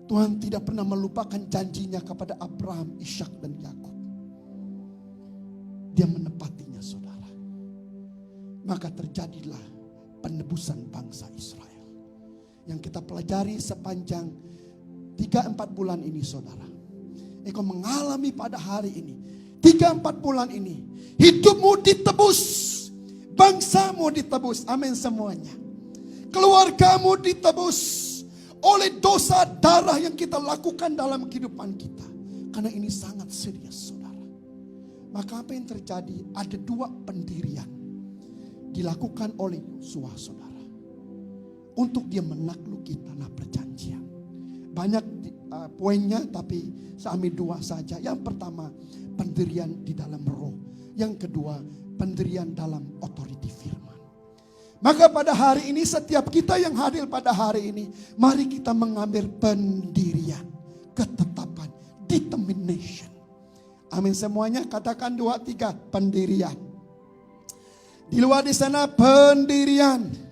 Tuhan tidak pernah melupakan janjinya kepada Abraham, Ishak dan Yakub. Dia menepatinya, saudara. Maka terjadilah penebusan bangsa Israel. Yang kita pelajari sepanjang 3-4 bulan ini, saudara. Engkau mengalami pada hari ini, 3-4 bulan ini, hidupmu ditebus, bangsamu ditebus, amin semuanya. Keluargamu ditebus oleh dosa darah yang kita lakukan dalam kehidupan kita. Karena ini sangat serius, saudara. Maka apa yang terjadi? Ada 2 pendirian dilakukan oleh Yosua, saudara, untuk dia menakluki tanah perjanjian. Banyak poinnya, tapi saya ambil 2 saja. Yang pertama, pendirian di dalam roh. Yang kedua, pendirian dalam otoriti firman. Maka pada hari ini, setiap kita yang hadir pada hari ini, mari kita mengambil pendirian, ketetapan, determination. Amin semuanya, katakan 2-3, pendirian. Di luar di sana pendirian.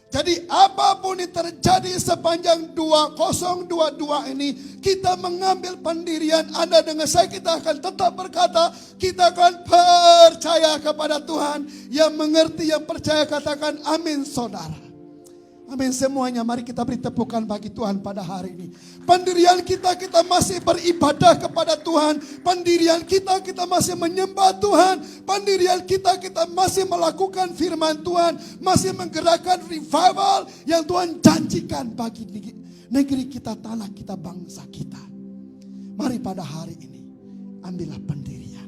Jadi apapun yang terjadi sepanjang 2022 ini, kita mengambil pendirian. Anda dengan saya, kita akan tetap berkata, kita akan percaya kepada Tuhan. Yang mengerti, yang percaya katakan amin, saudara. Amin semuanya, mari kita beri tepukan bagi Tuhan pada hari ini. Pendirian kita masih beribadah kepada Tuhan. Pendirian kita masih menyembah Tuhan. Pendirian kita masih melakukan firman Tuhan. Masih menggerakkan revival yang Tuhan janjikan bagi negeri kita, tanah kita, bangsa kita. Mari pada hari ini, ambillah pendirian.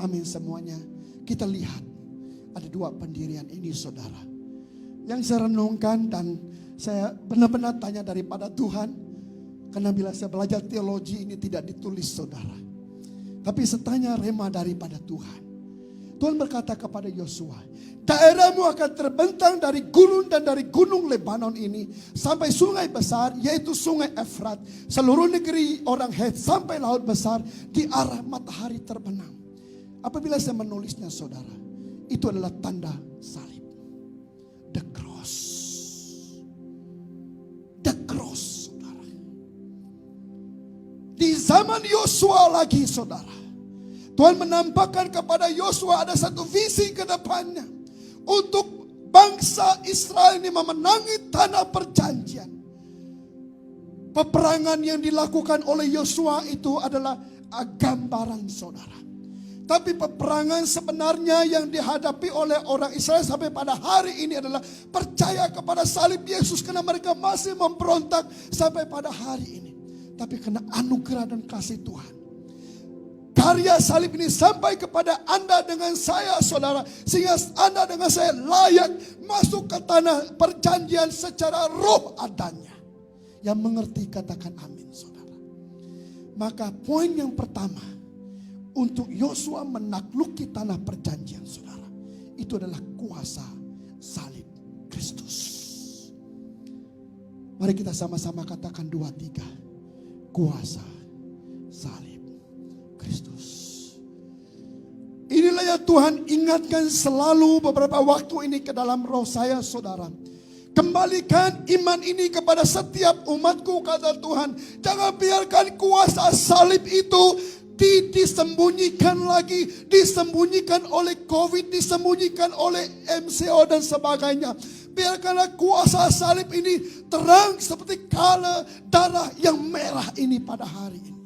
Amin semuanya. Kita lihat ada 2 pendirian ini, saudara, yang saya renungkan dan saya benar-benar tanya daripada Tuhan. Karena bila saya belajar teologi ini tidak ditulis, saudara, tapi saya tanya rema daripada Tuhan. Tuhan berkata kepada Yosua, daerahmu akan terbentang dari gunung dan dari gunung Lebanon ini sampai sungai besar, yaitu sungai Efrat, seluruh negeri orang Het sampai laut besar di arah matahari terbenam. Apabila saya menulisnya, saudara, itu adalah tanda salib. The cross. The cross, saudara. Di zaman Yosua lagi, saudara, Tuhan menampakkan kepada Yosua ada satu visi ke depannya. Untuk bangsa Israel ini memenangi tanah perjanjian. Peperangan yang dilakukan oleh Yosua itu adalah gambaran, saudara. Tapi peperangan sebenarnya yang dihadapi oleh orang Israel sampai pada hari ini adalah percaya kepada salib Yesus. Karena mereka masih memberontak sampai pada hari ini. Tapi karena anugerah dan kasih Tuhan, karya salib ini sampai kepada Anda dengan saya, saudara. Sehingga Anda dengan saya layak masuk ke tanah perjanjian secara roh adanya. Yang mengerti katakan amin, saudara. Maka poin yang pertama, untuk Yosua menaklukki tanah perjanjian, saudara, itu adalah kuasa salib Kristus. Mari kita sama-sama katakan 2-3. Kuasa salib Kristus. Inilah yang Tuhan ingatkan selalu beberapa waktu ini ke dalam roh saya, saudara. Kembalikan iman ini kepada setiap umatku, kata Tuhan. Jangan biarkan kuasa salib itu disembunyikan lagi, disembunyikan oleh COVID, disembunyikan oleh MCO dan sebagainya. Biarkanlah kuasa salib ini terang seperti kala darah yang merah ini pada hari ini.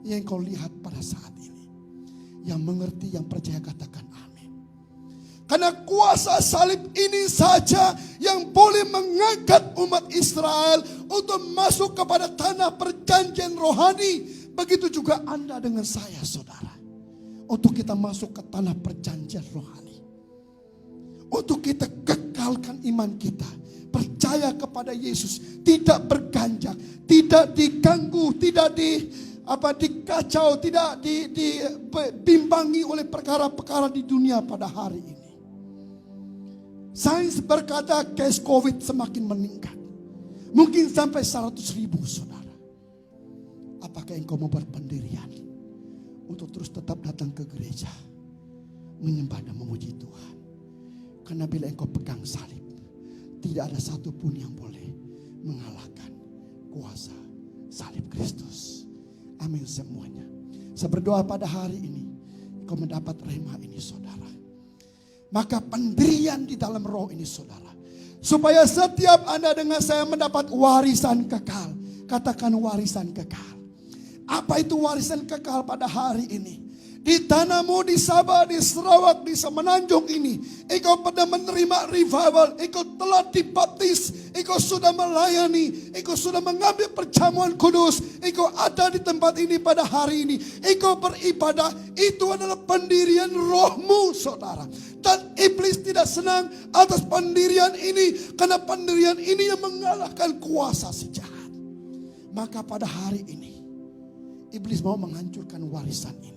Yang kau lihat pada saat ini. Yang mengerti, yang percaya katakan amin. Karena kuasa salib ini saja yang boleh mengangkat umat Israel untuk masuk kepada tanah perjanjian rohani. Begitu juga Anda dengan saya, saudara. Untuk kita masuk ke tanah perjanjian rohani. Untuk kita kekalkan iman kita. Percaya kepada Yesus. Tidak berganjak. Tidak diganggu. Tidak dikacau. Tidak dibimbangi oleh perkara-perkara di dunia pada hari ini. Sains berkata case COVID semakin meningkat. Mungkin sampai 100.000, saudara. Apakah engkau mau berpendirian untuk terus tetap datang ke gereja, menyembah dan memuji Tuhan? Karena bila engkau pegang salib, tidak ada satupun yang boleh mengalahkan kuasa salib Kristus. Amin semuanya. Saya berdoa pada hari ini engkau mendapat rema ini saudara. Maka pendirian di dalam roh ini saudara. Supaya setiap Anda dengan saya mendapat warisan kekal. Katakan warisan kekal. Apa itu warisan kekal pada hari ini? Di tanahmu, di Sabah, di Sarawak, di Semenanjung ini, engkau pada menerima revival, engkau telah dibaptis, engkau sudah melayani, engkau sudah mengambil perjamuan kudus, engkau ada di tempat ini pada hari ini, engkau beribadah, itu adalah pendirian rohmu saudara. Dan iblis tidak senang atas pendirian ini, karena pendirian ini yang mengalahkan kuasa si jahat. Maka pada hari ini, iblis mau menghancurkan warisan ini.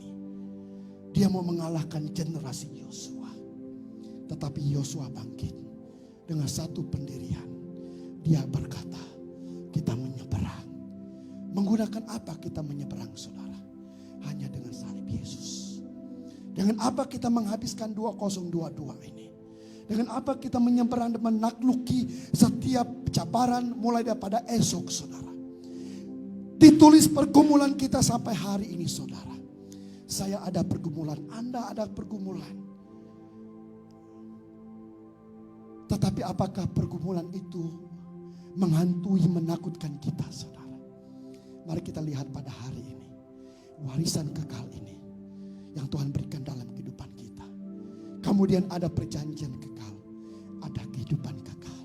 Dia mau mengalahkan generasi Yosua. Tetapi Yosua bangkit dengan satu pendirian. Dia berkata, kita menyeberang. Menggunakan apa kita menyeberang saudara? Hanya dengan salib Yesus. Dengan apa kita menghabiskan 2022 ini? Dengan apa kita menyeberang dan menakluki setiap cabaran mulai daripada esok saudara? Ditulis pergumulan kita sampai hari ini saudara. Saya ada pergumulan, Anda ada pergumulan. Tetapi apakah pergumulan itu menghantui, menakutkan kita saudara? Mari kita lihat pada hari ini. Warisan kekal ini yang Tuhan berikan dalam kehidupan kita. Kemudian ada perjanjian kekal, ada kehidupan kekal.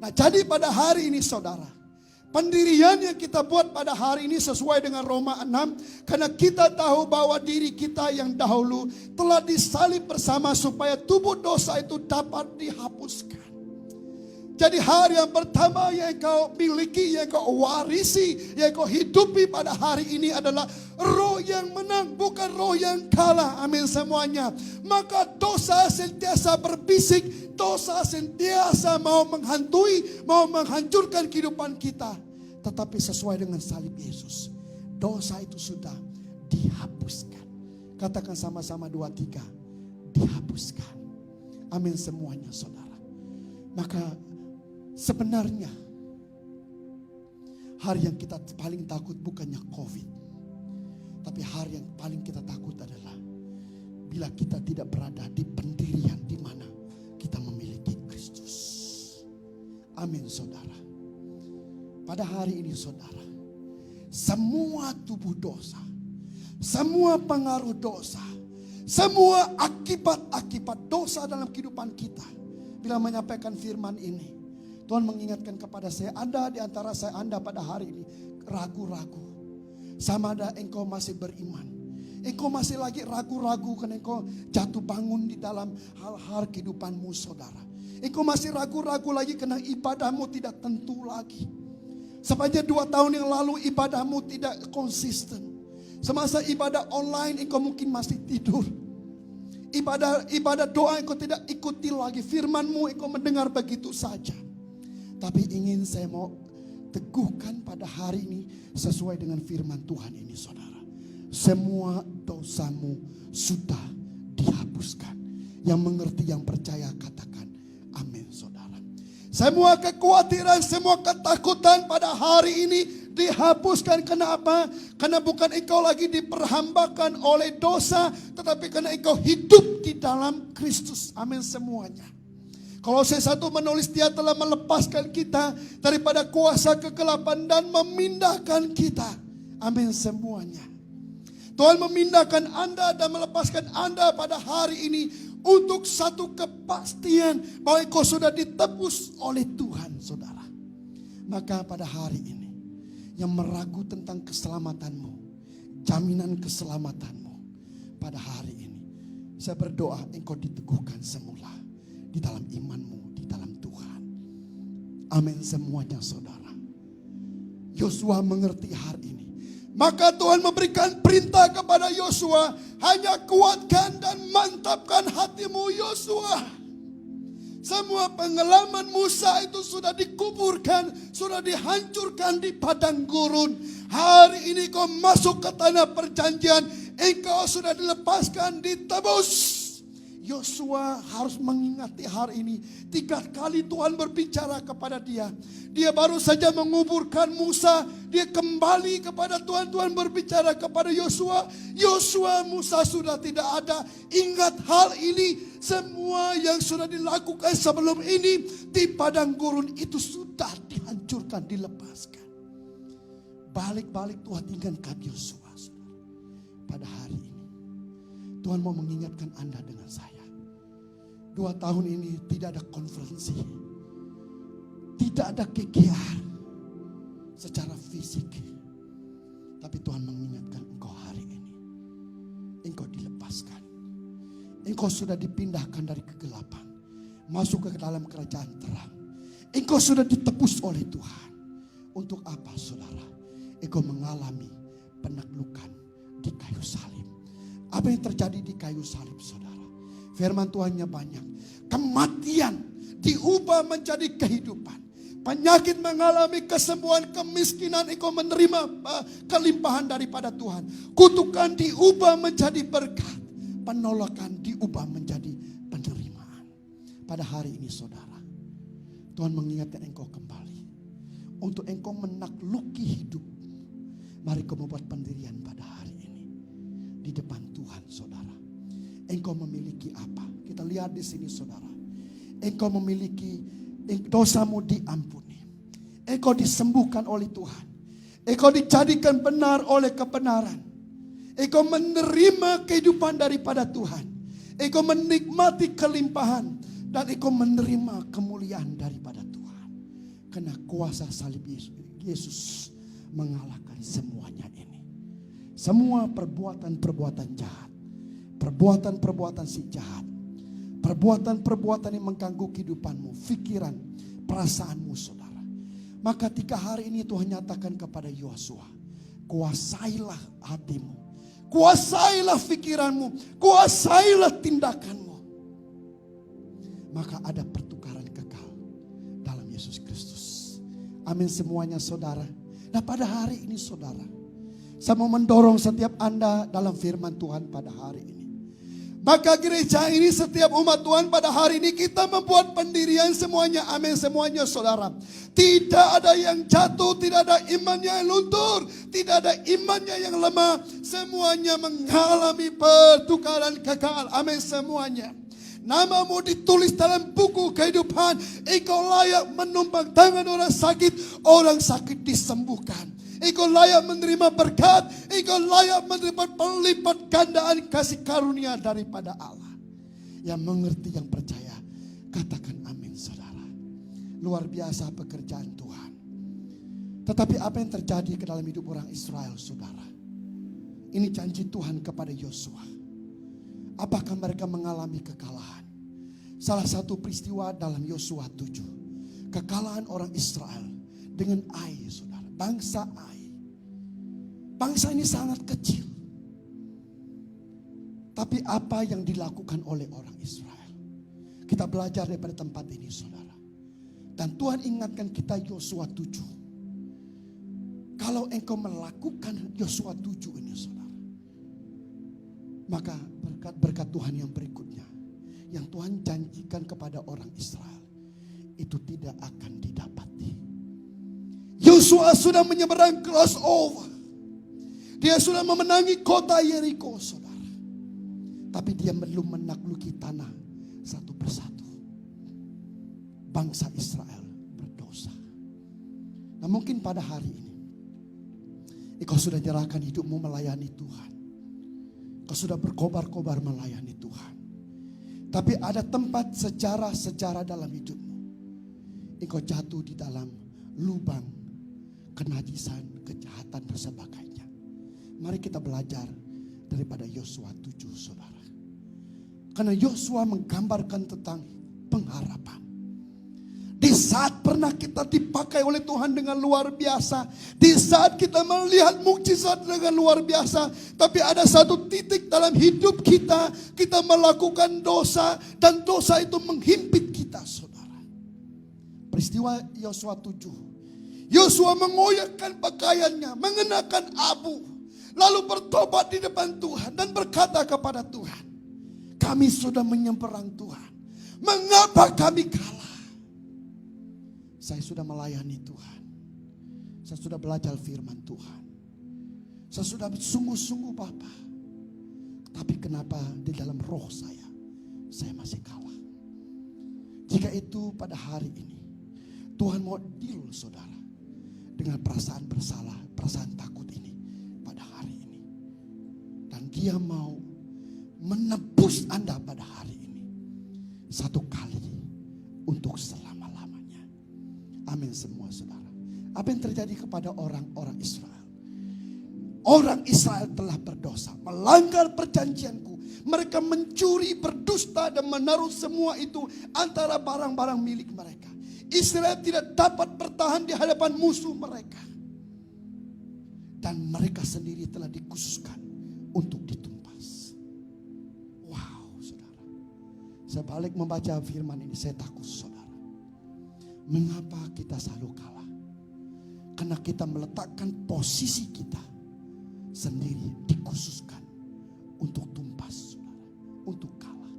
Nah jadi pada hari ini saudara, pendirian yang kita buat pada hari ini sesuai dengan Roma 6. Karena kita tahu bahwa diri kita yang dahulu telah disalib bersama supaya tubuh dosa itu dapat dihapuskan. Jadi hari yang pertama yang kau miliki, yang kau warisi, yang kau hidupi pada hari ini adalah roh yang menang, bukan roh yang kalah. Amin semuanya. Maka dosa sentiasa berbisik, dosa sentiasa mau menghantui, mau menghancurkan kehidupan kita. Tetapi sesuai dengan salib Yesus, dosa itu sudah dihapuskan. Katakan sama-sama 2, 3, dihapuskan. Amin semuanya saudara. Maka sebenarnya hari yang kita paling takut bukannya COVID. Tapi hari yang paling kita takut adalah bila kita tidak berada di pendirian di mana kita memiliki Kristus. Amin saudara. Pada hari ini saudara, semua tubuh dosa, semua pengaruh dosa, semua akibat-akibat dosa dalam kehidupan kita. Bila menyampaikan firman ini, Tuhan mengingatkan kepada saya, ada di antara saya, Anda pada hari ini ragu-ragu. Sama ada engkau masih beriman. Engkau masih lagi ragu-ragu karena engkau jatuh bangun di dalam hal-hal kehidupanmu saudara. Engkau masih ragu-ragu lagi karena ibadahmu tidak tentu lagi. Sepanjang 2 tahun yang lalu ibadahmu tidak konsisten. Semasa ibadah online engkau mungkin masih tidur. Ibadah doa engkau tidak ikuti lagi. Firmanmu engkau mendengar begitu saja. Tapi ingin saya mau teguhkan pada hari ini sesuai dengan firman Tuhan ini saudara. Semua dosamu sudah dihapuskan. Yang mengerti, yang percaya katakan amin saudara. Semua kekhawatiran, semua ketakutan pada hari ini dihapuskan. Kenapa? Karena bukan engkau lagi diperhambakan oleh dosa, tetapi karena engkau hidup di dalam Kristus. Amin semuanya. Kolose 1 menulis dia telah melepaskan kita daripada kuasa kegelapan dan memindahkan kita. Amin semuanya. Tuhan memindahkan Anda dan melepaskan Anda pada hari ini untuk satu kepastian bahwa engkau sudah ditebus oleh Tuhan saudara. Maka pada hari ini yang meragu tentang keselamatanmu, jaminan keselamatanmu pada hari ini, saya berdoa engkau diteguhkan semula di dalam imanmu, di dalam Tuhan. Amin semuanya saudara. Yosua mengerti hari ini. Maka Tuhan memberikan perintah kepada Yosua, hanya kuatkan dan mantapkan hatimu Yosua. Semua pengalaman Musa itu sudah dikuburkan, sudah dihancurkan di padang gurun. Hari ini kau masuk ke tanah perjanjian, engkau sudah dilepaskan, ditebus. Yosua harus mengingati hari ini. 3 kali Tuhan berbicara kepada dia. Dia baru saja menguburkan Musa. Dia kembali kepada Tuhan. Tuhan berbicara kepada Yosua. Yosua, Musa sudah tidak ada. Ingat hal ini. Semua yang sudah dilakukan sebelum ini di padang gurun itu sudah dihancurkan, dilepaskan. Balik-balik Tuhan ingatkan Yosua. Pada hari ini Tuhan mau mengingatkan Anda dengan saya. 2 tahun ini tidak ada konferensi, tidak ada KKR secara fisik. Tapi Tuhan mengingatkan engkau hari ini. Engkau dilepaskan. Engkau sudah dipindahkan dari kegelapan, masuk ke dalam kerajaan terang. Engkau sudah ditebus oleh Tuhan. Untuk apa saudara? Engkau mengalami penaklukan di kayu salib. Apa yang terjadi di kayu salib saudara? Firman Tuhannya banyak. Kematian diubah menjadi kehidupan. Penyakit mengalami kesembuhan, kemiskinan engkau menerima kelimpahan daripada Tuhan. Kutukan diubah menjadi berkat. Penolakan diubah menjadi penerimaan. Pada hari ini saudara, Tuhan mengingatkan engkau kembali. Untuk engkau menakluki hidup. Mari kau membuat pendirian pada hari ini. Di depan Tuhan saudara. Engkau memiliki apa? Kita lihat di sini saudara. Engkau memiliki, dosamu diampuni. Engkau disembuhkan oleh Tuhan. Engkau dijadikan benar oleh kebenaran. Engkau menerima kehidupan daripada Tuhan. Engkau menikmati kelimpahan. Dan engkau menerima kemuliaan daripada Tuhan. Karena kuasa salib Yesus mengalahkan semuanya ini. Semua perbuatan-perbuatan jahat. Perbuatan-perbuatan si jahat. Perbuatan-perbuatan yang mengganggu kehidupanmu, pikiran, perasaanmu saudara. Maka 3 hari ini Tuhan nyatakan kepada Yosua, kuasailah hatimu, kuasailah pikiranmu, kuasailah tindakanmu. Maka ada pertukaran kekal dalam Yesus Kristus. Amin semuanya saudara. Nah pada hari ini saudara, saya mau mendorong setiap Anda dalam firman Tuhan pada hari ini. Maka gereja ini setiap umat Tuhan pada hari ini kita membuat pendirian semuanya. Amin semuanya saudara. Tidak ada yang jatuh, tidak ada imannya yang luntur, tidak ada imannya yang lemah. Semuanya mengalami pertukaran kekal. Amin semuanya. Namamu ditulis dalam buku kehidupan. Engkau layak menumpang tangan orang sakit disembuhkan. Engkau layak menerima berkat. Engkau layak menerima pelipat gandaan kasih karunia daripada Allah. Yang mengerti, yang percaya, katakan amin saudara. Luar biasa pekerjaan Tuhan. Tetapi apa yang terjadi ke dalam hidup orang Israel saudara? Ini janji Tuhan kepada Yosua. Apakah mereka mengalami kekalahan? Salah satu peristiwa dalam Yosua 7. Kekalahan orang Israel dengan Ai saudara. Bangsa Ai. Bangsa ini sangat kecil. Tapi apa yang dilakukan oleh orang Israel? Kita belajar daripada tempat ini saudara. Dan Tuhan ingatkan kita Yosua 7. Kalau engkau melakukan Yosua 7 ini saudara. Maka berkat Tuhan yang berikutnya. Yang Tuhan janjikan kepada orang Israel. Itu tidak akan didapati. Yosua sudah menyeberang crossover. Dia sudah memenangi kota Yeriko saudara. Tapi dia belum menakluki tanah satu persatu. Bangsa Israel berdosa. Nah mungkin pada hari ini engkau sudah nyerahkan hidupmu melayani Tuhan. Kau sudah berkobar-kobar melayani Tuhan. Tapi ada tempat sejarah-sejarah dalam hidupmu. Engkau jatuh di dalam lubang kenajisan, kejahatan dan sebagainya. Mari kita belajar daripada Yosua 7 saudara. Karena Yosua menggambarkan tentang pengharapan. Di saat pernah kita dipakai oleh Tuhan dengan luar biasa. Di saat kita melihat mukjizat dengan luar biasa. Tapi ada satu titik dalam hidup kita. Kita melakukan dosa. Dan dosa itu menghimpit kita saudara. Peristiwa Yosua 7. Yosua mengoyakkan pakaiannya, mengenakan abu, lalu bertobat di depan Tuhan dan berkata kepada Tuhan, kami sudah menyeberang Tuhan? Mengapa kami kalah? Saya sudah melayani Tuhan. Saya sudah belajar firman Tuhan. Saya sudah sungguh-sungguh Bapa. Tapi kenapa di dalam roh saya masih kalah? Jika itu pada hari ini, Tuhan mau deal saudara dengan perasaan bersalah, perasaan takut ini pada hari ini. Dan dia mau menebus Anda pada hari ini. Satu kali untuk selama-lamanya. Amin semua saudara. Apa yang terjadi kepada orang-orang Israel? Orang Israel telah berdosa, melanggar perjanjianku. Mereka mencuri, berdusta dan menaruh semua itu antara barang-barang milik mereka. Israel tidak dapat bertahan di hadapan musuh mereka. Dan mereka sendiri telah dikhususkan untuk ditumpas. Wow saudara. Saya balik membaca firman ini, saya takut saudara. Mengapa kita selalu kalah? Karena kita meletakkan posisi kita sendiri dikhususkan untuk tumpas saudara, untuk kalah.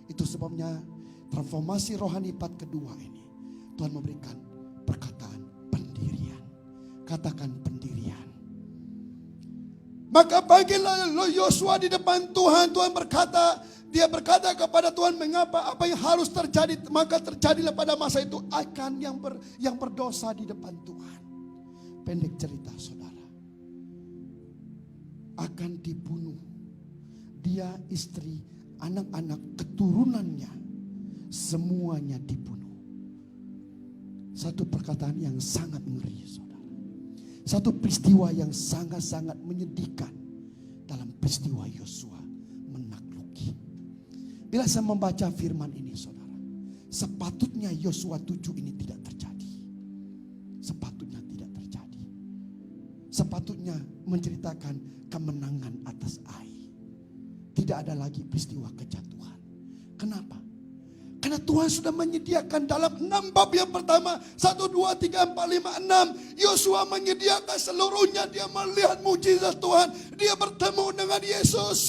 Itu sebabnya transformasi rohani part kedua ini Tuhan memberikan perkataan pendirian. Katakan pendirian. Maka bagilah Yosua di depan Tuhan. Tuhan berkata, dia berkata kepada Tuhan, mengapa, apa yang harus terjadi? Maka terjadilah pada masa itu akan yang berdosa di depan Tuhan. Pendek cerita saudara, akan dibunuh. Dia, istri, anak-anak, keturunannya, semuanya dibunuh. Satu perkataan yang sangat ngeri saudara. Satu peristiwa yang sangat-sangat menyedihkan dalam peristiwa Yosua menakluki. Bila saya membaca firman ini saudara, sepatutnya Yosua 7 ini tidak terjadi. Sepatutnya tidak terjadi. Sepatutnya menceritakan kemenangan atas Ai. Tidak ada lagi peristiwa kejatuhan. Kenapa? Karena Tuhan sudah menyediakan dalam 6 bab yang pertama, 1, 2, 3, 4, 5, 6. Yosua menyediakan seluruhnya. Dia melihat mujizat Tuhan. Dia bertemu dengan Yesus.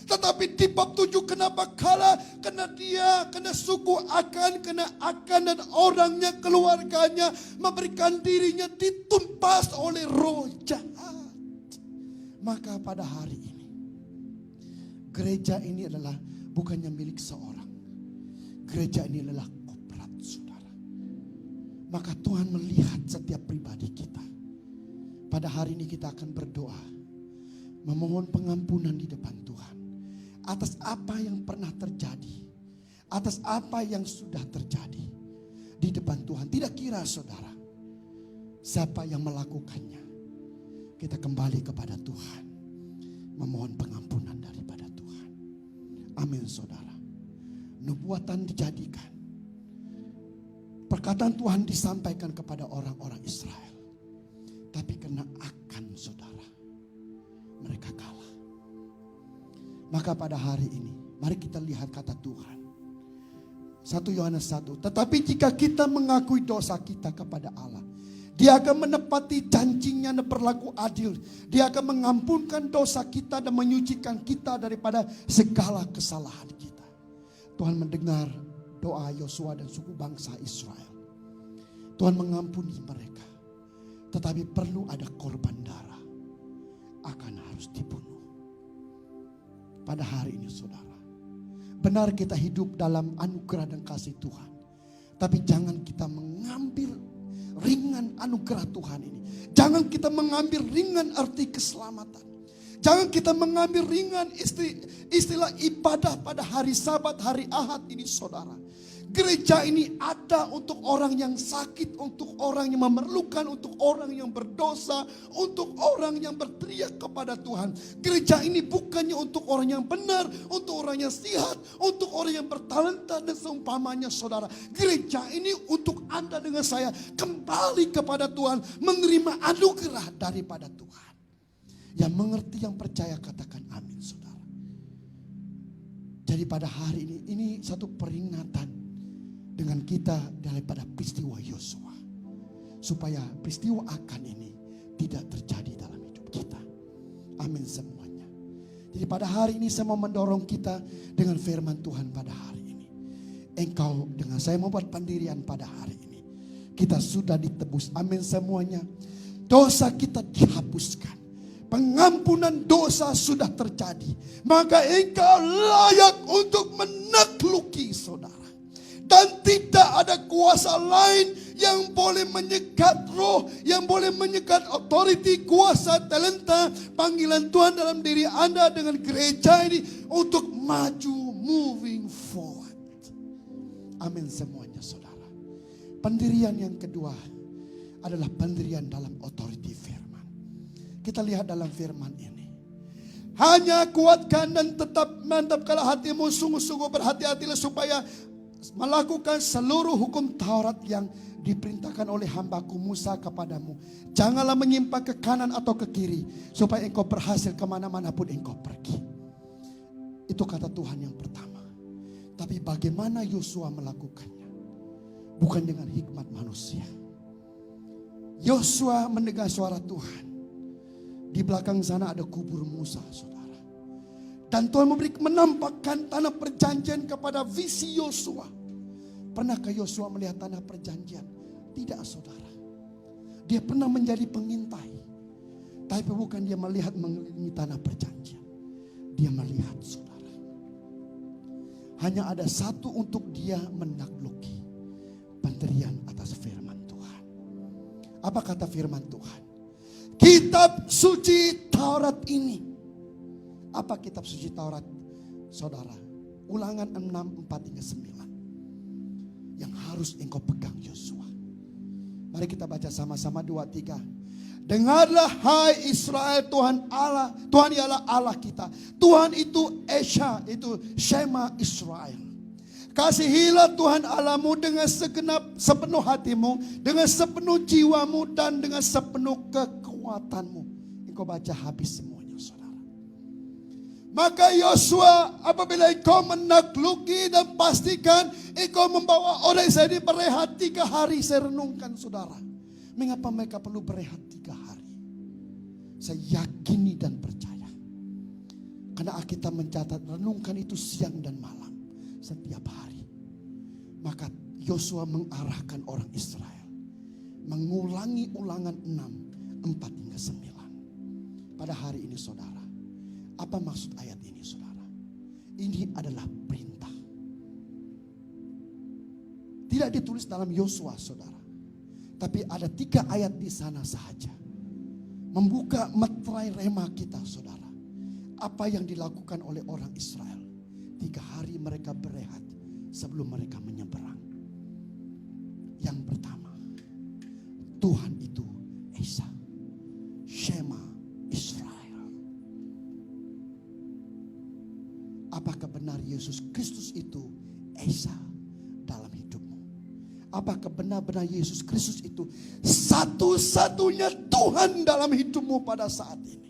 Tetapi di bab 7 kenapa kalah? Karena suku Akan, dan orangnya, keluarganya memberikan dirinya ditumpas oleh roh jahat. Maka pada hari ini, gereja ini adalah bukannya milik seorang. Gereja ini adalah koprat saudara. Maka Tuhan melihat setiap pribadi kita. Pada hari ini kita akan berdoa, memohon pengampunan di depan Tuhan atas apa yang pernah terjadi, atas apa yang sudah terjadi di depan Tuhan. Tidak kira saudara siapa yang melakukannya, kita kembali kepada Tuhan, memohon pengampunan daripada Tuhan. Amin saudara. Nubuatan dijadikan, perkataan Tuhan disampaikan kepada orang-orang Israel. Tapi kena akan saudara, mereka kalah. Maka pada hari ini, mari kita lihat kata Tuhan. 1 Yohanes 1. Tetapi jika kita mengakui dosa kita kepada Allah, Dia akan menepati janjinya dan berlaku adil. Dia akan mengampunkan dosa kita dan menyucikan kita daripada segala kesalahan kita. Tuhan mendengar doa Yosua dan suku bangsa Israel. Tuhan mengampuni mereka. Tetapi perlu ada korban darah. Akan harus dibunuh. Pada hari ini saudara, benar kita hidup dalam anugerah dan kasih Tuhan. Tapi jangan kita mengambil ringan anugerah Tuhan ini. Jangan kita mengambil ringan arti keselamatan. Jangan kita mengambil ringan istilah ibadah pada hari Sabat, hari Ahad ini saudara. Gereja ini ada untuk orang yang sakit, untuk orang yang memerlukan, untuk orang yang berdosa, untuk orang yang berteriak kepada Tuhan. Gereja ini bukannya untuk orang yang benar, untuk orang yang sihat, untuk orang yang bertalenta dan seumpamanya saudara. Gereja ini untuk Anda dengan saya kembali kepada Tuhan, menerima anugerah daripada Tuhan. Yang mengerti, yang percaya katakan amin saudara. Jadi pada hari ini satu peringatan dengan kita daripada peristiwa Yosua. Supaya peristiwa Akan ini tidak terjadi dalam hidup kita. Amin semuanya. Jadi pada hari ini saya mau mendorong kita dengan firman Tuhan pada hari ini. Engkau dengan saya membuat pendirian pada hari ini. Kita sudah ditebus. Amin semuanya. Dosa kita dihapuskan. Pengampunan dosa sudah terjadi. Maka engkau layak untuk menakluki saudara. Dan tidak ada kuasa lain yang boleh menyekat roh, yang boleh menyekat otoriti, kuasa, talenta, panggilan Tuhan dalam diri Anda dengan gereja ini untuk maju, moving forward. Amin semuanya saudara. Pendirian yang kedua adalah pendirian dalam otoriti firman. Kita lihat dalam firman ini. Hanya kuatkan dan tetap mantapkanlah hatimu, sungguh-sungguh berhati-hatilah supaya melakukan seluruh hukum Taurat yang diperintahkan oleh hambaku Musa kepadamu. Janganlah menyimpang ke kanan atau ke kiri, supaya engkau berhasil kemana-mana pun engkau pergi. Itu kata Tuhan yang pertama. Tapi bagaimana Yosua melakukannya? Bukan dengan hikmat manusia. Yosua mendengar suara Tuhan. Di belakang sana ada kubur Musa, saudara. Dan Tuhan menampakkan tanah perjanjian kepada visi Yosua. Pernahkah Yosua melihat tanah perjanjian? Tidak saudara. Dia pernah menjadi pengintai. Tapi bukan dia melihat mengelilingi tanah perjanjian. Dia melihat saudara. Hanya ada satu untuk dia menakluki. Pendirian atas firman Tuhan. Apa kata firman Tuhan? Kitab suci Taurat ini. Apa kitab suci Taurat? Saudara, Ulangan 6, 4 hingga 9. Yang harus engkau pegang Yosua. Mari kita baca sama-sama 2, 3. Dengarlah hai Israel, Tuhan Allah, Tuhan ialah Allah kita. Tuhan itu Esa, itu Shema Israel. Kasihilah Tuhan Allahmu dengan sepenuh hatimu, dengan sepenuh jiwamu dan dengan sepenuh kekuatanmu. Engkau baca habis semuanya saudara. Maka Yosua apabila engkau menakluki dan pastikan engkau membawa orang Israel ini berehat 3 hari. Saya renungkan saudara. Mengapa mereka perlu berehat 3 hari? Saya yakini dan percaya. Karena Alkitab mencatat renungkan itu siang dan malam. Setiap hari. Maka Yosua mengarahkan orang Israel. Mengulangi Ulangan 6, 4 hingga 9. Pada hari ini saudara. Apa maksud ayat ini saudara? Ini adalah perintah. Tidak ditulis dalam Yosua saudara. Tapi ada 3 ayat di sana sahaja. Membuka meterai rema kita saudara. Apa yang dilakukan oleh orang Israel. 3 hari mereka berehat sebelum mereka menyeberang. Yang pertama. Tuhan itu Esa. Shema Israel. Apakah benar Yesus Kristus itu Esa dalam hidupmu? Apakah benar-benar Yesus Kristus itu satu-satunya Tuhan dalam hidupmu pada saat ini?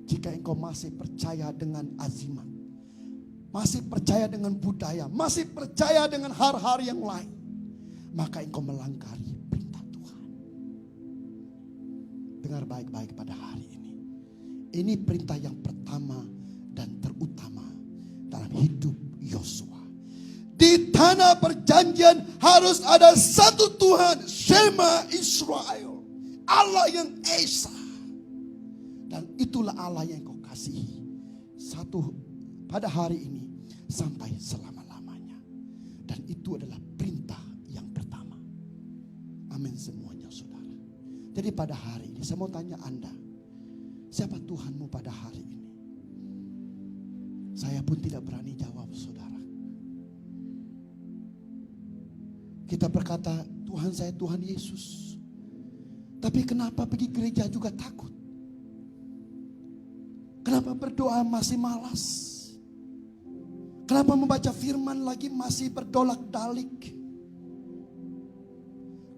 Jika engkau masih percaya dengan azimat, masih percaya dengan budaya, masih percaya dengan hal-hal yang lain, maka engkau melanggar perintah Tuhan. Dengar baik-baik pada hari ini. Ini perintah yang pertama dan terutama dalam hidup Yosua. Di tanah perjanjian harus ada satu Tuhan, Shema Israel. Allah yang Esa. Dan itulah Allah yang kau kasihi. Satu pada hari ini sampai selama-lamanya. Dan itu adalah perintah yang pertama. Amin semuanya saudara. Jadi pada hari ini saya mau tanya Anda. Siapa Tuhanmu pada hari ini? Saya pun tidak berani jawab saudara. Kita berkata Tuhan saya Tuhan Yesus. Tapi kenapa pergi gereja juga takut? Kenapa berdoa masih malas? Kenapa membaca firman lagi masih berdolak-dalik?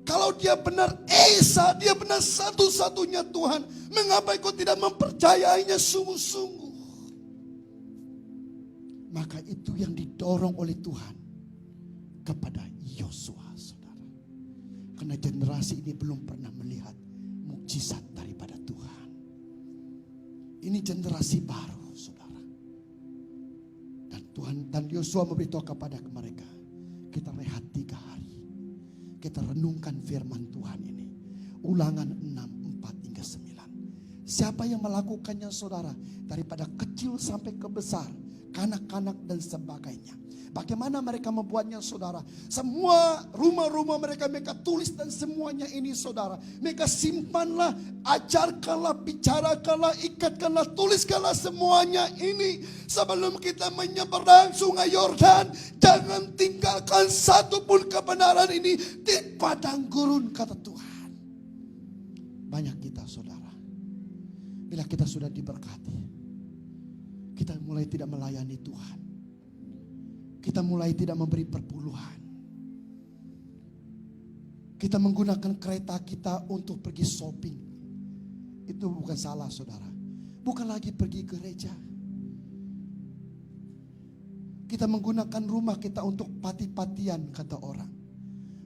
Kalau dia benar Esa, dia benar satu-satunya Tuhan. Mengapa kau tidak mempercayainya sungguh-sungguh? Maka itu yang didorong oleh Tuhan kepada Yosua, saudara. Karena generasi ini belum pernah melihat mukjizat daripada Tuhan. Ini Ini generasi baru, saudara. Dan Tuhan dan Yosua memberitahu kepada mereka, kita rehat 3 hari. Kita renungkan firman Tuhan ini. Ulangan 6, 4 hingga 9. Siapa yang melakukannya, saudara? Daripada kecil sampai ke besar, kanak-kanak dan sebagainya. Bagaimana mereka membuatnya, saudara? Semua rumah-rumah mereka tulis, dan semuanya ini, saudara, mereka simpanlah, ajarkanlah, bicarakanlah, ikatkanlah, tuliskanlah semuanya ini. Sebelum kita menyeberang sungai Yordan, jangan tinggalkan satupun kebenaran ini di padang gurun, kata Tuhan. Banyak kita, saudara, bila kita sudah diberkati, kita mulai tidak melayani Tuhan. Kita mulai tidak memberi perpuluhan. Kita menggunakan kereta kita untuk pergi shopping. Itu bukan salah, saudara. Bukan lagi pergi gereja. Kita menggunakan rumah kita untuk pati-patian, kata orang.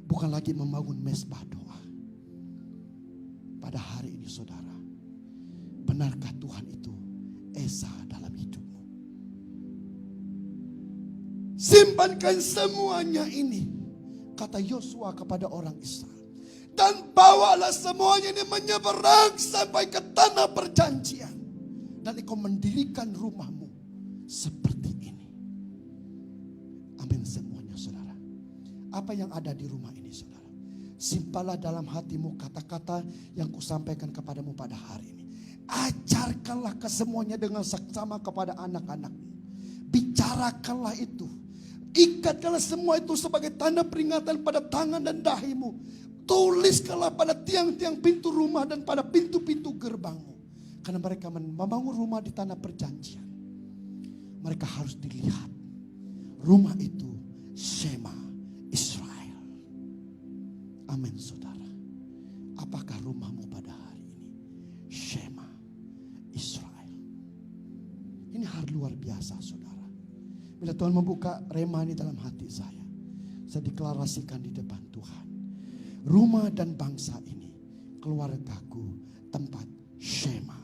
Bukan lagi membangun mesbah doa. Pada hari ini, saudara, benarkah Tuhan itu esa dalam hidupmu? Simpankan semuanya ini, kata Yosua kepada orang Israel. Dan bawalah semuanya ini menyeberang sampai ke tanah perjanjian. Dan engkau mendirikan rumahmu seperti ini. Amin semuanya, saudara. Apa yang ada di rumah ini, saudara? Simpanlah dalam hatimu kata-kata yang kusampaikan kepadamu pada hari ini. Ajarkanlah kesemuanya dengan saksama kepada anak-anakmu. Bicarakanlah itu. Ikatkanlah semua itu sebagai tanda peringatan pada tangan dan dahimu. Tuliskanlah pada tiang-tiang pintu rumah dan pada pintu-pintu gerbangmu. Karena mereka membangun rumah di tanah perjanjian. Mereka harus dilihat. Rumah itu Shema Israel. Amin, saudara. Apakah rumahmu pada hari ini Shema Israel? Ini hal luar biasa, saudara. Bila Tuhan membuka rema ini dalam hati saya deklarasikan di depan Tuhan. Rumah dan bangsa ini, keluargaku, tempat Shema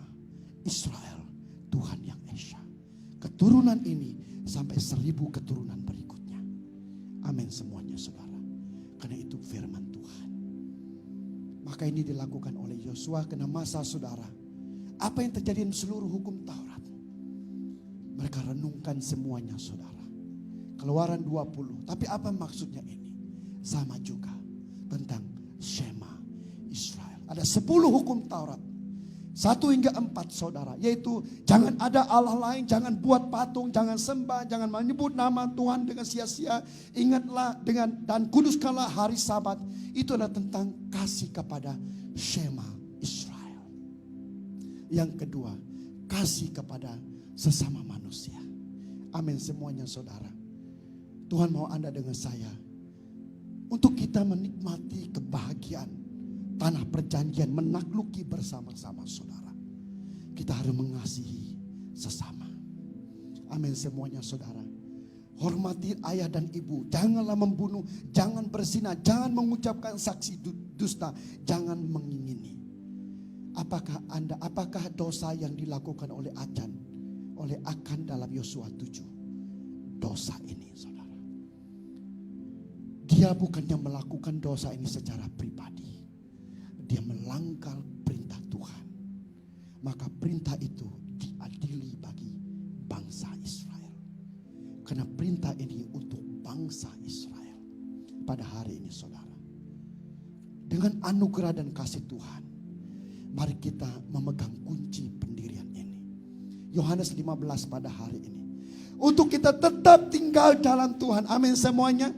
Israel, Tuhan yang Esa. Keturunan ini sampai 1000 keturunan berikutnya. Amin semuanya, saudara. Karena itu firman Tuhan. Maka ini dilakukan oleh Yosua karena masa, saudara, apa yang terjadi di seluruh hukum Taurat, mereka renungkan semuanya, saudara. Keluaran 20. Tapi apa maksudnya ini? Sama juga tentang Shema Israel. Ada 10 hukum Taurat. 1 hingga 4, saudara. Yaitu jangan ada Allah lain, jangan buat patung, jangan sembah, jangan menyebut nama Tuhan dengan sia-sia. Ingatlah dan kuduskanlah hari Sabat. Itu adalah tentang kasih kepada Shema Israel. Yang kedua, kasih kepada sesama manusia. Amin semuanya, saudara. Tuhan mau Anda dengan saya untuk kita menikmati kebahagiaan tanah perjanjian, menakluki bersama-sama, saudara. Kita harus mengasihi sesama. Amin semuanya, saudara. Hormati ayah dan ibu. Janganlah membunuh, jangan berzina, jangan mengucapkan saksi dusta, jangan mengingini. Apakah dosa yang dilakukan oleh Akan dalam Yosua 7? Dosa ini, saudara. Dia bukannya melakukan dosa ini secara pribadi. Dia melanggar perintah Tuhan. Maka perintah itu diadili bagi bangsa Israel. Karena perintah ini untuk bangsa Israel. Pada hari ini, saudara, dengan anugerah dan kasih Tuhan, mari kita memegang kunci pendirian ini. Yohanes 15 pada hari ini. Untuk kita tetap tinggal dalam Tuhan. Amin semuanya.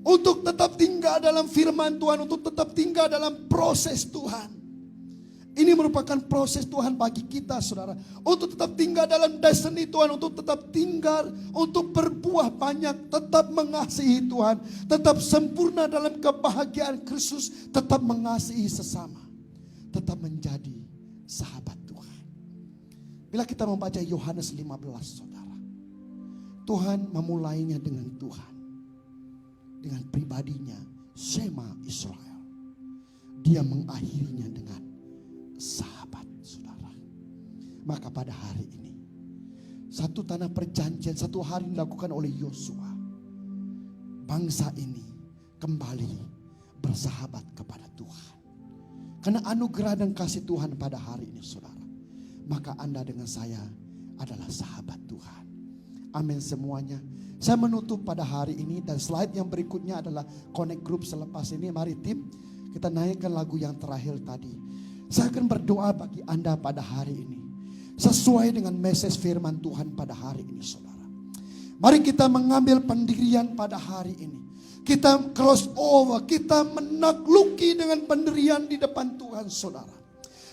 Untuk tetap tinggal dalam firman Tuhan. Untuk tetap tinggal dalam proses Tuhan. Ini merupakan proses Tuhan bagi kita, saudara. Untuk tetap tinggal dalam destiny Tuhan. Untuk tetap tinggal, untuk berbuah banyak. Tetap mengasihi Tuhan. Tetap sempurna dalam kebahagiaan Kristus. Tetap mengasihi sesama. Tetap menjadi sahabat Tuhan. Bila kita membaca Yohanes 15, saudara, Tuhan memulainya dengan Tuhan. Dengan pribadinya, Shema Israel. Dia mengakhirinya dengan sahabat, saudara. Maka pada hari ini, satu tanah perjanjian, satu hari dilakukan oleh Yosua. Bangsa ini kembali bersahabat kepada Tuhan. Karena anugerah dan kasih Tuhan pada hari ini saudara. Maka Anda dengan saya adalah sahabat Tuhan. Amin semuanya. Saya menutup pada hari ini dan slide yang berikutnya adalah Connect Group selepas ini. Mari tim, kita naikkan lagu yang terakhir tadi. Saya akan berdoa bagi Anda pada hari ini. Sesuai dengan message firman Tuhan pada hari ini saudara. Mari kita mengambil pendirian pada hari ini. Kita cross over, kita menakluki dengan pendirian di depan Tuhan saudara.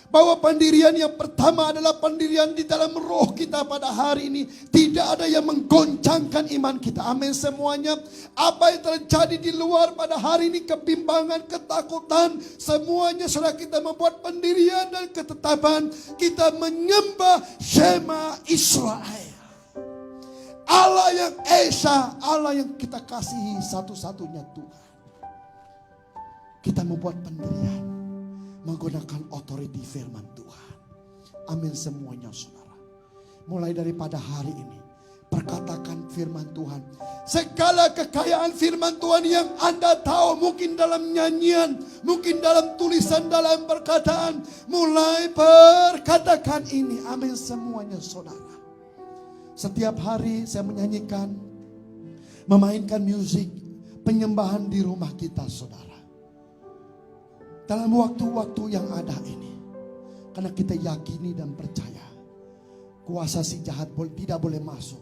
Bahwa pendirian yang pertama adalah pendirian di dalam roh kita pada hari ini. Tidak ada yang menggoncangkan iman kita. Amin semuanya. Apa yang terjadi di luar pada hari ini, kebimbangan, ketakutan, semuanya saudara kita membuat pendirian dan ketetapan. Kita menyembah Shema Israel. Allah yang Esa, Allah yang kita kasihi satu-satunya Tuhan. Kita membuat pendirian menggunakan otoriti firman Tuhan. Amin semuanya saudara. Mulai daripada hari ini, perkatakan firman Tuhan. Segala kekayaan firman Tuhan yang Anda tahu, mungkin dalam nyanyian, mungkin dalam tulisan, dalam perkataan, mulai perkatakan ini. Amin semuanya saudara. Setiap hari saya menyanyikan, memainkan musik, penyembahan di rumah kita saudara. Dalam waktu-waktu yang ada ini. Karena kita yakini dan percaya. Kuasa si jahat tidak boleh masuk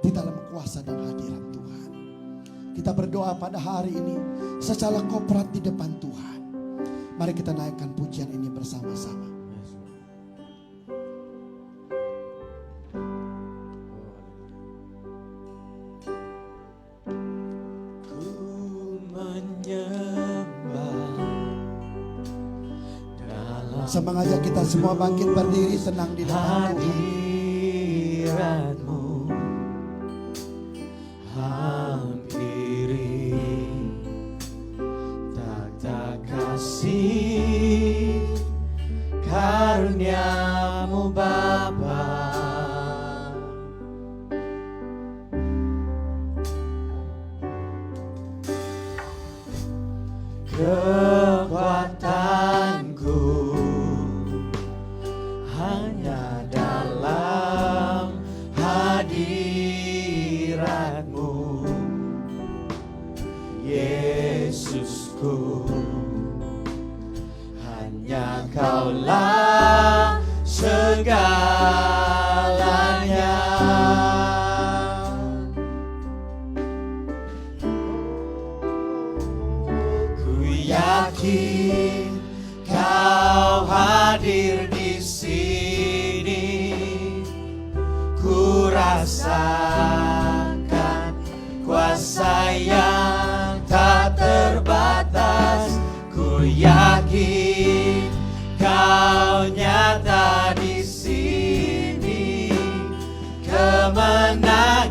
di dalam kuasa dan hadirat Tuhan. Kita berdoa pada hari ini secara korporat di depan Tuhan. Mari kita naikkan pujian ini bersama-sama. Saya mengajak kita semua bangkit berdiri, tenang di dalam hadiratmu, hampiri tata kasih karuniamu Bapa. Kekuatanku hanya dalam hadiratmu, Yesusku. Hanya Kaulah segalanya. Ku yakin Kau hadir di sini. Ku rasakan kuasa yang tak terbatas. Ku yakin Kau nyata di sini. Kemenangan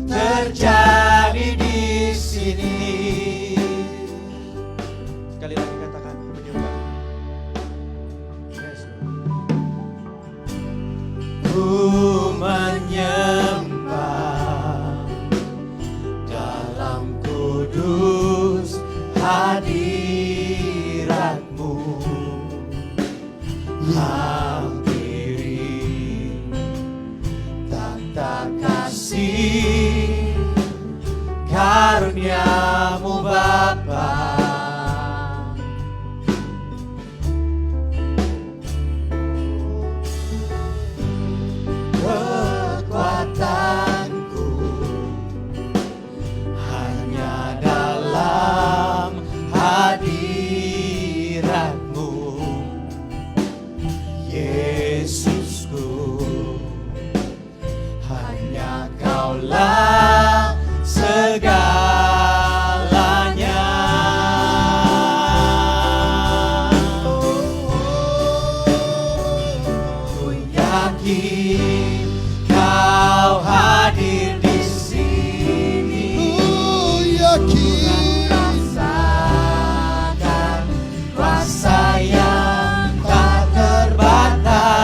terjadi di sini. Sekali lagi katakan menyembah. Yes. Ku menyembah dalam kudus hadiratmu, hampiri tata kasih karuniamu Bapa. Kekuatanku hanya dalam hadiratmu, Yesusku. Hanya Kaulah segalanya. Ku yakin Kau hadir di sini. Ku yakin Rasakan kuasa yang tak terbatas.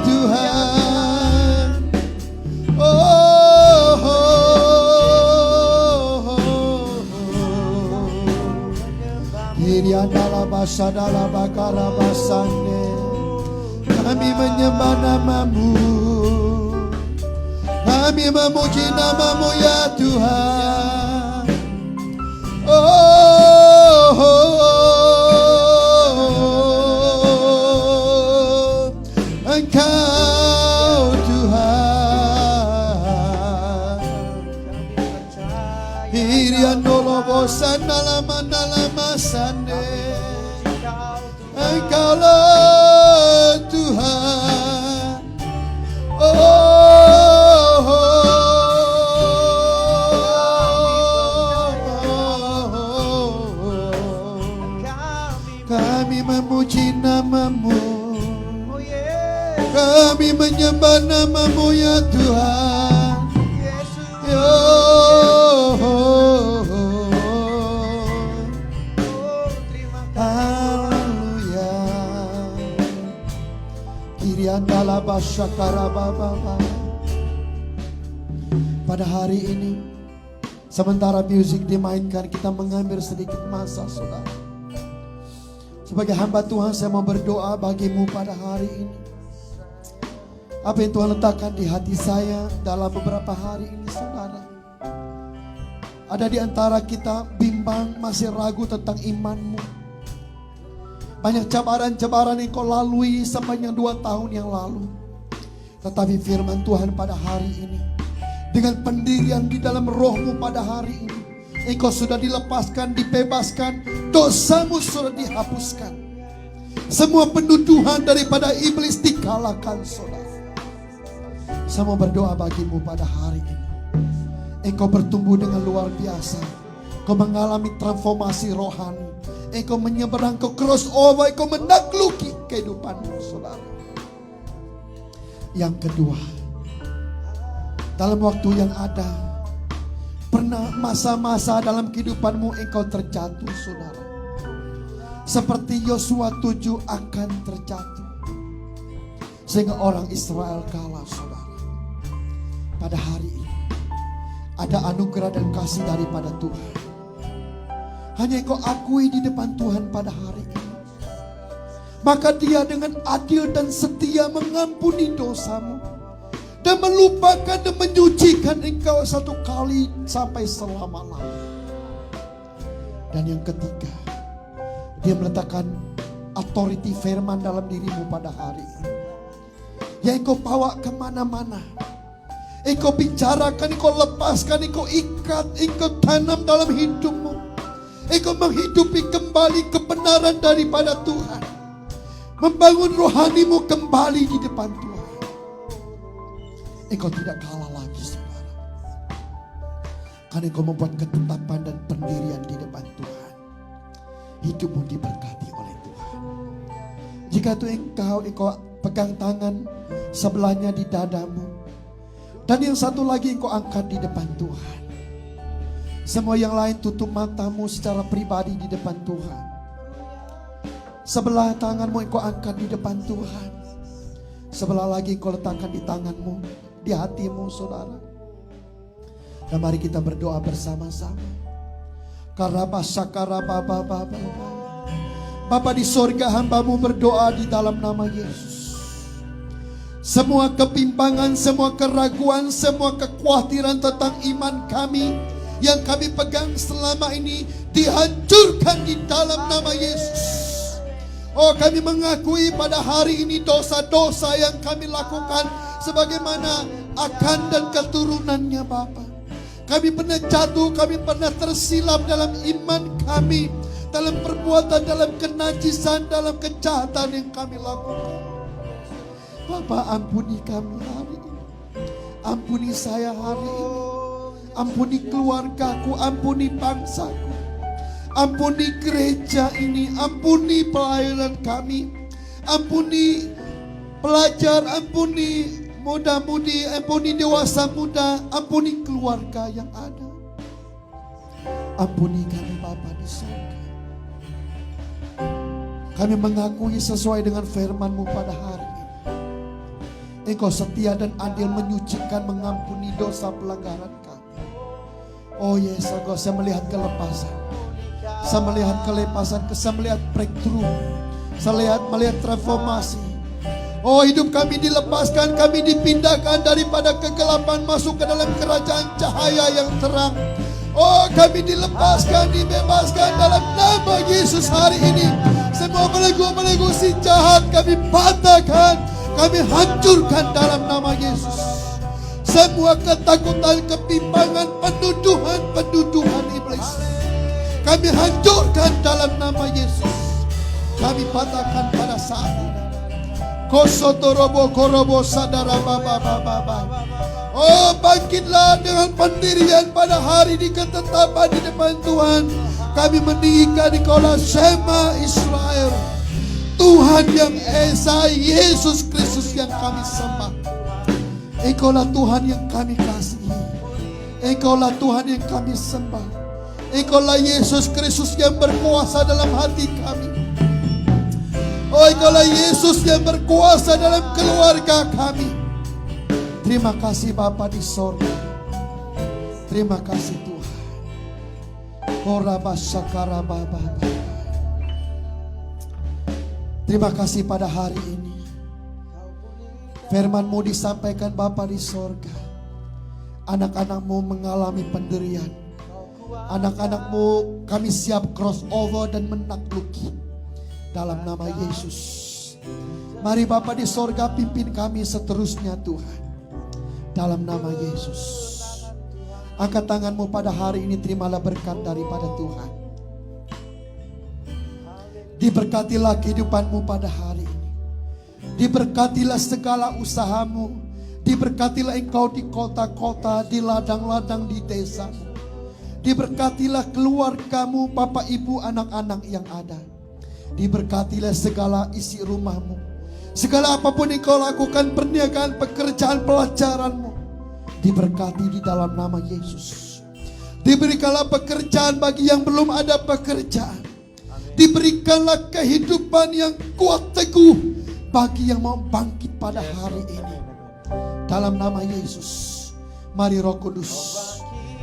Tuhan. Iriandala basadala bakara basande. Kami menyembah namamu, kami memuji namamu ya Tuhan. Engkau Tuhan. Iriandolo bosan dalam sande. Engkaulah Tuhan. Kami memuji namamu, kami menyembah namamu ya Tuhan. Haleluya. Kiriandala basyakara baba. Pada hari ini, sementara musik dimainkan, kita mengambil sedikit masa, saudara. Sebagai hamba Tuhan, saya mau berdoa bagimu pada hari ini. Apa yang Tuhan letakkan di hati saya dalam beberapa hari ini, saudara. Ada di antara kita bimbang, masih ragu tentang imanmu. Banyak cabaran-cabaran yang kau lalui sepanjang 2 tahun yang lalu. Tetapi firman Tuhan pada hari ini, dengan pendirian di dalam rohmu pada hari ini, engkau sudah dilepaskan, dibebaskan, dosamu sudah dihapuskan. Semua penuduhan daripada iblis dikalahkan, saudara. Saya mau berdoa bagimu pada hari ini. Engkau bertumbuh dengan luar biasa. Engkau mengalami transformasi rohani. Engkau menyeberang ke crossover, engkau menakluki kehidupanmu, saudara. Yang kedua, dalam waktu yang ada, pernah masa-masa dalam kehidupanmu engkau terjatuh, saudara. Seperti Yosua 7 akan terjatuh, sehingga orang Israel kalah, saudara. Pada hari ini ada anugerah dan kasih daripada Tuhan. Hanya engkau akui di depan Tuhan pada hari ini, maka Dia dengan adil dan setia mengampuni dosamu dan melupakan dan menyucikan engkau satu kali sampai selama-lamanya. Dan yang ketiga, Dia meletakkan authority firman dalam dirimu pada hari ini, yang engkau bawa kemana-mana. Engkau bicarakan, engkau lepaskan, engkau ikat, engkau tanam dalam hidupmu. Engkau menghidupi kembali kebenaran daripada Tuhan, membangun rohanimu kembali di depan Tuhan. Engkau tidak kalah lagi, saudara, karena engkau membuat ketetapan dan pendirian di depan Tuhan. Hidupmu diberkati oleh Tuhan. Jika itu engkau pegang tangan sebelahnya di dadamu, dan yang satu lagi engkau angkat di depan Tuhan. Semua yang lain tutup matamu secara pribadi di depan Tuhan. Sebelah tanganmu engkau angkat di depan Tuhan. Sebelah lagi engkau letakkan di tanganmu, di hatimu, saudara. Dan mari kita berdoa bersama-sama. Bapa di sorga, hambamu berdoa di dalam nama Yesus. Semua kebimbangan, semua keraguan, semua kekhawatiran tentang iman kami yang kami pegang selama ini dihancurkan di dalam nama Yesus. Oh, kami mengakui pada hari ini dosa-dosa yang kami lakukan sebagaimana Akan dan keturunannya, Bapa. Kami pernah jatuh, kami pernah tersilap dalam iman kami, dalam perbuatan, dalam kenajisan, dalam kejahatan yang kami lakukan. Bapa, ampuni kami hari ini. Ampuni saya hari ini. Ampuni keluargaku, ampuni bangsaku. Ampuni gereja ini, ampuni pelayanan kami. Ampuni pelajar, ampuni muda-mudi, ampuni dewasa muda, ampuni keluarga yang ada. Ampuni kami Bapa di surga. Kami mengakui sesuai dengan firman-Mu pada hari ini. Engkau setia dan adil menyucikan, mengampuni dosa pelanggaran kami. Oh yes, Engkau, saya melihat kelepasan. Saya melihat kelepasan, saya melihat breakthrough. Saya melihat transformasi. Oh, hidup kami dilepaskan, kami dipindahkan daripada kegelapan masuk ke dalam kerajaan cahaya yang terang. Oh, kami dilepaskan, dibebaskan dalam nama Yesus hari ini. Semua belenggu-belenggu si jahat kami patahkan, kami hancurkan dalam nama Yesus. Semua ketakutan, kebimbangan, penduduhan iblis, kami hancurkan dalam nama Yesus. Kami patahkan pada saat ini. Kosotorobo korobo sadara baba. Oh, bangkitlah dengan pendirian pada hari di ketetapan di depan Tuhan. Kami meninggikan Engkaulah Shema Israel, Tuhan yang Esa, Yesus Kristus yang kami sembah. Engkaulah Tuhan yang kami kasihi. Engkaulah Tuhan yang kami sembah. Engkaulah Yesus Kristus yang berkuasa dalam hati kami. Oh, Engkaulah Yesus yang berkuasa dalam keluarga kami. Terima kasih Bapa di sorga. Terima kasih Tuhan. Terima kasih pada hari ini. Firman-Mu disampaikan Bapa di sorga. Anak-anak-Mu mengalami penderian. Anak-anak-Mu kami siap crossover dan menakluki. Dalam nama Yesus. Mari Bapa di sorga, pimpin kami seterusnya Tuhan. Dalam nama Yesus. Angkat tanganmu pada hari ini, terimalah berkat daripada Tuhan. Diberkatilah kehidupanmu pada hari ini. Diberkatilah segala usahamu. Diberkatilah engkau di kota-kota, di ladang-ladang, di desamu. Diberkatilah keluargamu, Bapak Ibu, anak-anak yang ada. Diberkatilah segala isi rumahmu. Segala apapun yang kau lakukan, perniagaan, pekerjaan, pelajaranmu, diberkati di dalam nama Yesus. Diberikanlah pekerjaan bagi yang belum ada pekerjaan. Diberikanlah kehidupan yang kuat teguh bagi yang mau bangkit pada hari ini. Dalam nama Yesus. Mari Roh Kudus,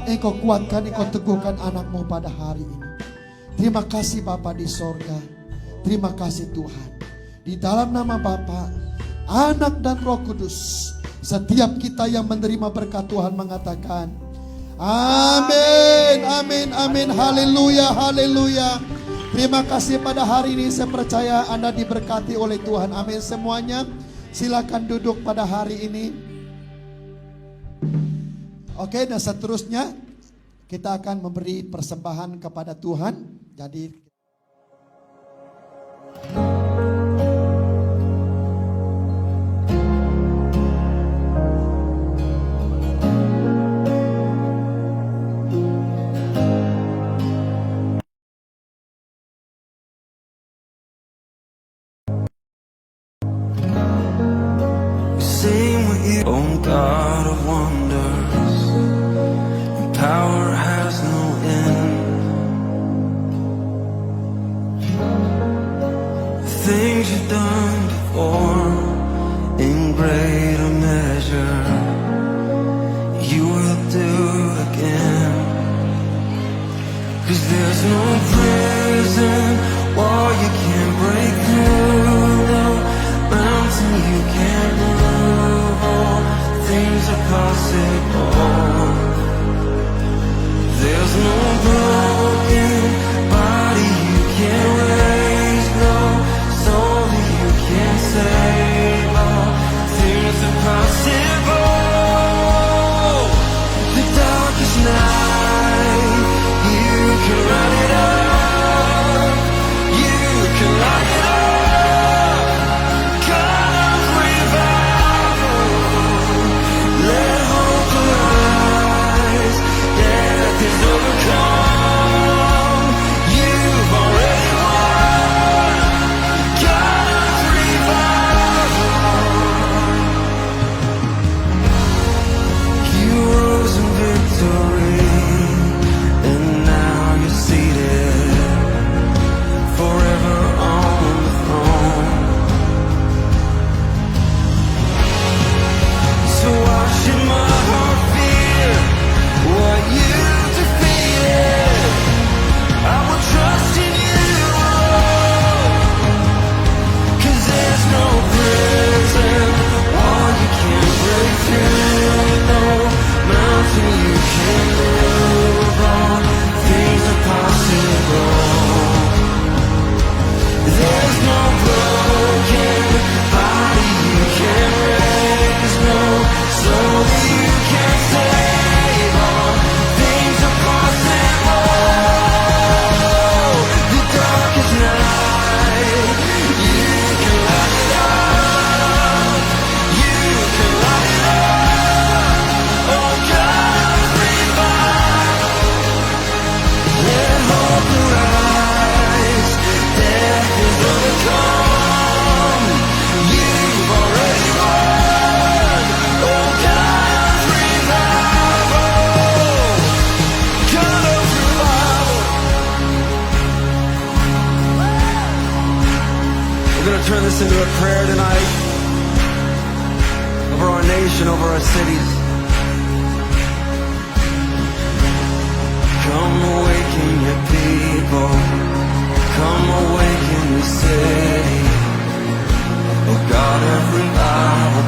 Engkau kuatkan, Engkau teguhkan anakmu pada hari ini. Terima kasih Bapa di sorga. Terima kasih Tuhan. Di dalam nama Bapa, Anak dan Roh Kudus, setiap kita yang menerima berkat Tuhan mengatakan amin, amin, amin, haleluya, haleluya. Terima kasih pada hari ini, saya percaya Anda diberkati oleh Tuhan. Amin semuanya. Silakan duduk pada hari ini. Oke, dan seterusnya kita akan memberi persembahan kepada Tuhan. Jadi sing with you, oh God of wonders, power has no end. Things you've done before, in greater measure, you will do again. 'Cause there's no prison wall you can't break through, no mountain you can't move. All things are possible. There's no broken body you can't raise, no soul that you can't save. All things are possible. The darkest night, you can run it up. into a prayer tonight over our nation, over our cities. Come awaken your people. Come awaken the city. Oh God of revival,